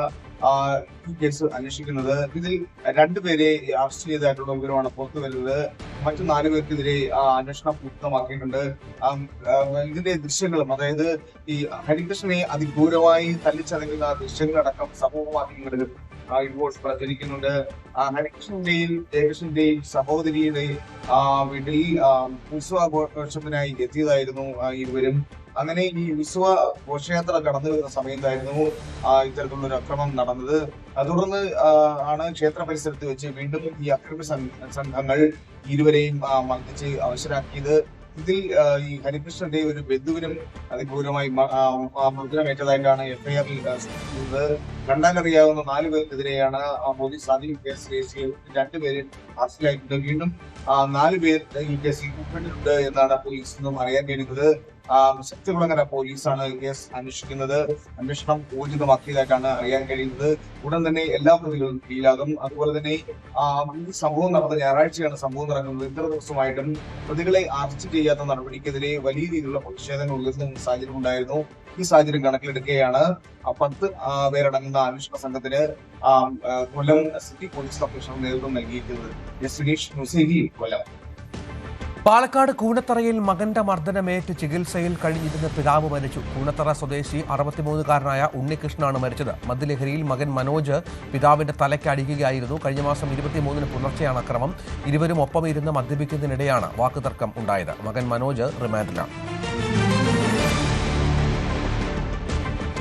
ഈ കേസ് അന്വേഷിക്കുന്നത്. ഇതിൽ 2 പേരെ അറസ്റ്റ് ചെയ്തതായിട്ടുള്ള വിവരമാണ് പുറത്തു വരുന്നത്. മറ്റു 4 പേർക്കെതിരെ അന്വേഷണം പൂർണ്ണമാക്കിയിട്ടുണ്ട്. ഇതിന്റെ ദൃശ്യങ്ങളും, അതായത് ഈ ഹരികൃഷ്ണനെ അതിക്രൂരമായി തല്ലിച്ചതയ്ക്കുന്ന ദൃശ്യങ്ങളടക്കം സമൂഹ മാധ്യമങ്ങളിൽ ഇപ്പോൾ പ്രചരിക്കുന്നുണ്ട്. ഹരികൃഷ്ണന്റെയും ജയകൃഷ്ണന്റെയും സഹോദരിയുടെയും വീട്ടിൽ ഉത്സവാഘോഷത്തിനായി എത്തിയതായിരുന്നു ഇരുവരും. അങ്ങനെ ഈ ഉത്സവ ഘോഷയാത്ര കടന്നു വരുന്ന സമയത്തായിരുന്നു ഇത്തരത്തിലുള്ള ഒരു അക്രമം നടന്നത്. തുടർന്ന് ആണ് ക്ഷേത്ര പരിസരത്ത് വെച്ച് വീണ്ടും ഈ അക്രമ സംഘങ്ങൾ ഇരുവരെയും മർദ്ദിച്ച് അവശരാക്കിയത്. ഇതിൽ ഈ ഹരികൃഷ്ണന്റെ ഒരു ബന്ധുവിനും അതിക്രൂരമായി മർദ്ദനമേറ്റതായിട്ടാണ് FIR-ൽ സൂചിപ്പിക്കുന്നത്. കണ്ടാലറിയാവുന്ന 4 പേർക്കെതിരെയാണ് പോലീസ് ആദ്യം കേസ് രജിസ്റ്റർ ചെയ്ത് 2 പേര് അറസ്റ്റിലായിട്ടുണ്ട്. വീണ്ടും 4 പേർ ഈ കേസിൽ ഉൾപ്പെട്ടിട്ടുണ്ട് എന്നാണ് പോലീസിൽ നിന്നും അറിയാൻ കഴിയുന്നത്. ശക്തികുളങ്ങര പോലീസാണ് കേസ് അന്വേഷിക്കുന്നത്. അന്വേഷണം ഊർജിതമാക്കിയതായിട്ടാണ് അറിയാൻ കഴിയുന്നത്. ഉടൻ തന്നെ എല്ലാ പ്രതികളും കീഴിലാകും. അതുപോലെ തന്നെ സംഭവം നടന്ന ഞായറാഴ്ചയാണ് സംഭവം നടക്കുന്നത്. ഇത്ര ദിവസമായിട്ടും പ്രതികളെ അറസ്റ്റ് ചെയ്യാത്ത നടപടിക്കെതിരെ വലിയ രീതിയിലുള്ള പ്രതിഷേധങ്ങൾ ഉയർന്ന സാഹചര്യം ഉണ്ടായിരുന്നു. ഈ സാഹചര്യം കണക്കിലെടുക്കുകയാണ് 10 പേരടങ്ങുന്ന അന്വേഷണ സംഘത്തിന് കൊല്ലം സിറ്റി പോലീസ് കമ്മീഷണർ നേതൃത്വം നൽകിയിരിക്കുന്നത്. സുനീഷ് ന്യൂസ് 18 കൊല്ലം. പാലക്കാട് കൂനത്തറയിൽ മകന്റെ മർദ്ദനമേറ്റ് ചികിത്സയിൽ കഴിഞ്ഞിരുന്ന പിതാവ് മരിച്ചു. കൂനത്തറ സ്വദേശി 63-കാരനായ ഉണ്ണികൃഷ്ണനാണ് മരിച്ചത്. മദ്യലഹരിയിൽ മകൻ മനോജ് പിതാവിന്റെ തലയ്ക്ക് അടിക്കുകയായിരുന്നു. കഴിഞ്ഞ മാസം 23-ന് പുലർച്ചെയാണ് അക്രമം. ഇരുവരും ഒപ്പം ഇരുന്ന് മദ്യപിക്കുന്നതിനിടെയാണ് വാക്കുതർക്കം ഉണ്ടായത്. മകൻ മനോജ് റിമാൻഡിലാണ്.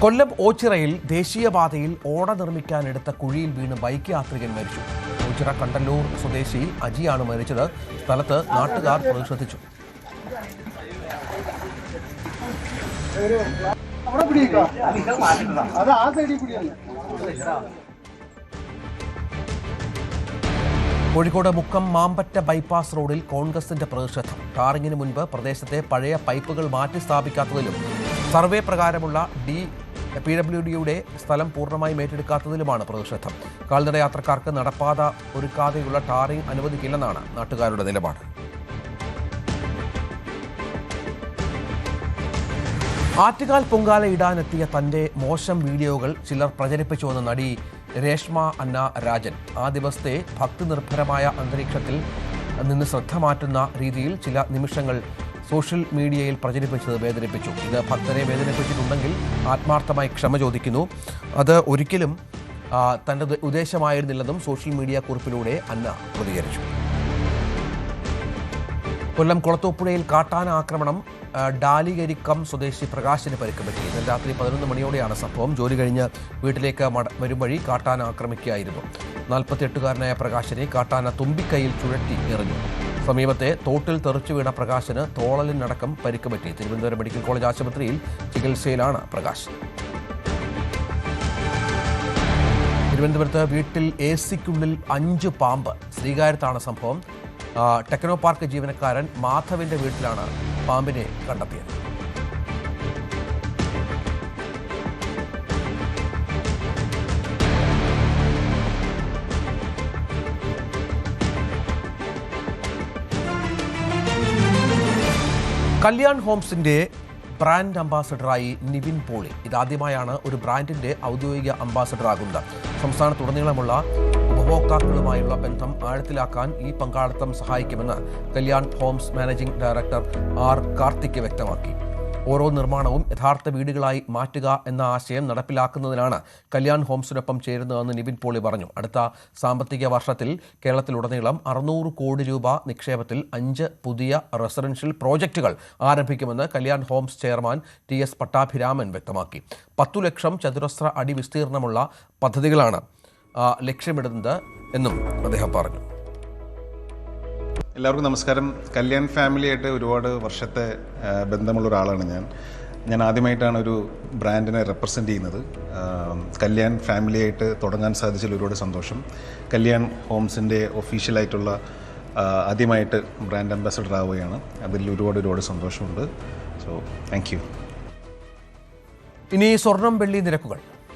കൊല്ലം ഓച്ചിറയിൽ ദേശീയപാതയിൽ ഓട നിർമ്മിക്കാനെടുത്ത കുഴിയിൽ വീണ് ബൈക്ക് യാത്രികൻ മരിച്ചു. ഓച്ചിറ കണ്ടല്ലൂർ സ്വദേശി അജിയാണ് മരിച്ചത്. സ്ഥലത്ത് നാട്ടുകാർ പ്രതിഷേധിച്ചു. കോഴിക്കോട് മുക്കം മാമ്പറ്റ ബൈപ്പാസ് റോഡിൽ കോൺഗ്രസിന്റെ പ്രതിഷേധം. ടാറിങ്ങിന് മുൻപ് പ്രദേശത്തെ പഴയ പൈപ്പുകൾ മാറ്റി സ്ഥാപിക്കാത്തതിലും സർവേ പ്രകാരമുള്ള PWDയുടെ സ്ഥലം പൂർണ്ണമായും ഏറ്റെടുക്കാത്തതിലുമാണ് പ്രതിഷേധം. കാൽനട യാത്രക്കാർക്ക് നടപ്പാത ഒരുക്കാതെയുള്ള ടാറിംഗ് അനുവദിക്കില്ലെന്നാണ് നാട്ടുകാരുടെ നിലപാട്. ആറ്റുകാൽ പൊങ്കാല ഇടാനെത്തിയ തന്റെ മോശം വീഡിയോകൾ ചിലർ പ്രചരിപ്പിച്ചുവെന്ന നടി രേഷ്മ അന്ന രാജൻ. ആ ദിവസത്തെ ഭക്തി നിർഭരമായ അന്തരീക്ഷത്തിൽ നിന്ന് ശ്രദ്ധ മാറ്റുന്ന രീതിയിൽ ചില നിമിഷങ്ങൾ സോഷ്യൽ മീഡിയയിൽ പ്രചരിപ്പിച്ചത് വേദനിപ്പിച്ചു. ഇത് ഭക്തരെ വേദനിപ്പിച്ചിട്ടുണ്ടെങ്കിൽ ആത്മാർത്ഥമായി ക്ഷമ ചോദിക്കുന്നു. അത് ഒരിക്കലും തൻ്റെ ഉദ്ദേശമായിരുന്നില്ലെന്നും സോഷ്യൽ മീഡിയ കുറിപ്പിലൂടെ അന്ന പ്രതികരിച്ചു. കൊല്ലം കുളത്തൂപ്പുഴയിൽ കാട്ടാന ആക്രമണം. ഡാലികരിക്കം സ്വദേശി പ്രകാശിന് പരിക്ക് പറ്റി. ഇന്നലെ രാത്രി 11 മണിയോടെയാണ് സംഭവം. ജോലി കഴിഞ്ഞ് വീട്ടിലേക്ക് വരും വഴി കാട്ടാന ആക്രമിക്കുകയായിരുന്നു. 48-കാരനായ പ്രകാശിനെ കാട്ടാന തുമ്പിക്കൈയിൽ ചുഴറ്റി എറിഞ്ഞു. സമീപത്തെ തോട്ടിൽ തെറിച്ചു വീണ പ്രകാശിന് തോളലിനടക്കം പരിക്ക് പറ്റി. തിരുവനന്തപുരം മെഡിക്കൽ കോളേജ് ആശുപത്രിയിൽ ചികിത്സയിലാണ് പ്രകാശ്. തിരുവനന്തപുരത്ത് വീട്ടിൽ AC-ക്കുള്ളിൽ 5 പാമ്പ്. ശ്രീകാര്യത്താണ് സംഭവം. ടെക്നോ പാർക്ക് ജീവനക്കാരൻ മാധവിന്റെ വീട്ടിലാണ് പാമ്പിനെ കണ്ടെത്തിയത്. കല്യാൺ ഹോംസിന്റെ ബ്രാൻഡ് അംബാസഡറായി നിവിൻ പോളി. ഇതാദ്യമായാണ് ഒരു ബ്രാൻഡിന്റെ ഔദ്യോഗിക അംബാസഡറാകുന്നത്. സംസ്ഥാനത്തുടനീളമുള്ള ഉപഭോക്താക്കളുമായുള്ള ബന്ധം ആഴത്തിലാക്കാൻ ഈ പങ്കാളിത്തം സഹായിക്കുമെന്ന് Kalyan Homes managing director R. Karthik വ്യക്തമാക്കി. ഓരോ നിർമ്മാണവും യഥാർത്ഥ വീടുകളായി മാറ്റുക എന്ന ആശയം നടപ്പിലാക്കുന്നതിനാണ് കല്യാൺ ഹോംസിനൊപ്പം ചേരുന്നതെന്ന് നിവിൻ പോളി പറഞ്ഞു. അടുത്ത സാമ്പത്തിക വർഷത്തിൽ കേരളത്തിലുടനീളം 600 കോടി രൂപ നിക്ഷേപത്തിൽ 5 പുതിയ റെസിഡൻഷ്യൽ പ്രോജക്റ്റുകൾ ആരംഭിക്കുമെന്ന് Kalyan Homes chairman TS Pattabhiraman വ്യക്തമാക്കി. 10 ലക്ഷം ചതുരശ്ര അടി വിസ്തീർണമുള്ള പദ്ധതികളാണ് ലക്ഷ്യമിടുന്നത് എന്നും അദ്ദേഹം പറഞ്ഞു. എല്ലാവർക്കും നമസ്കാരം. കല്യാൺ ഫാമിലിയായിട്ട് ഒരുപാട് വർഷത്തെ ബന്ധമുള്ള ഒരാളാണ് ഞാൻ ആദ്യമായിട്ടാണ് ഒരു ബ്രാൻഡിനെ റെപ്രസെൻ്റ് ചെയ്യുന്നത്. കല്യാൺ ഫാമിലിയായിട്ട് തുടങ്ങാൻ സാധിച്ചതിൽ ഒരുപാട് സന്തോഷം. കല്യാൺ ഹോംസിൻ്റെ ഒഫീഷ്യലായിട്ടുള്ള ആദ്യമായിട്ട് ബ്രാൻഡ് അംബാസഡർ ആവുകയാണ്. അതിൽ ഒരുപാട് സന്തോഷമുണ്ട്. So thank you. ഇനി സ്വർണം വെള്ളി നിരക്കുകൾ.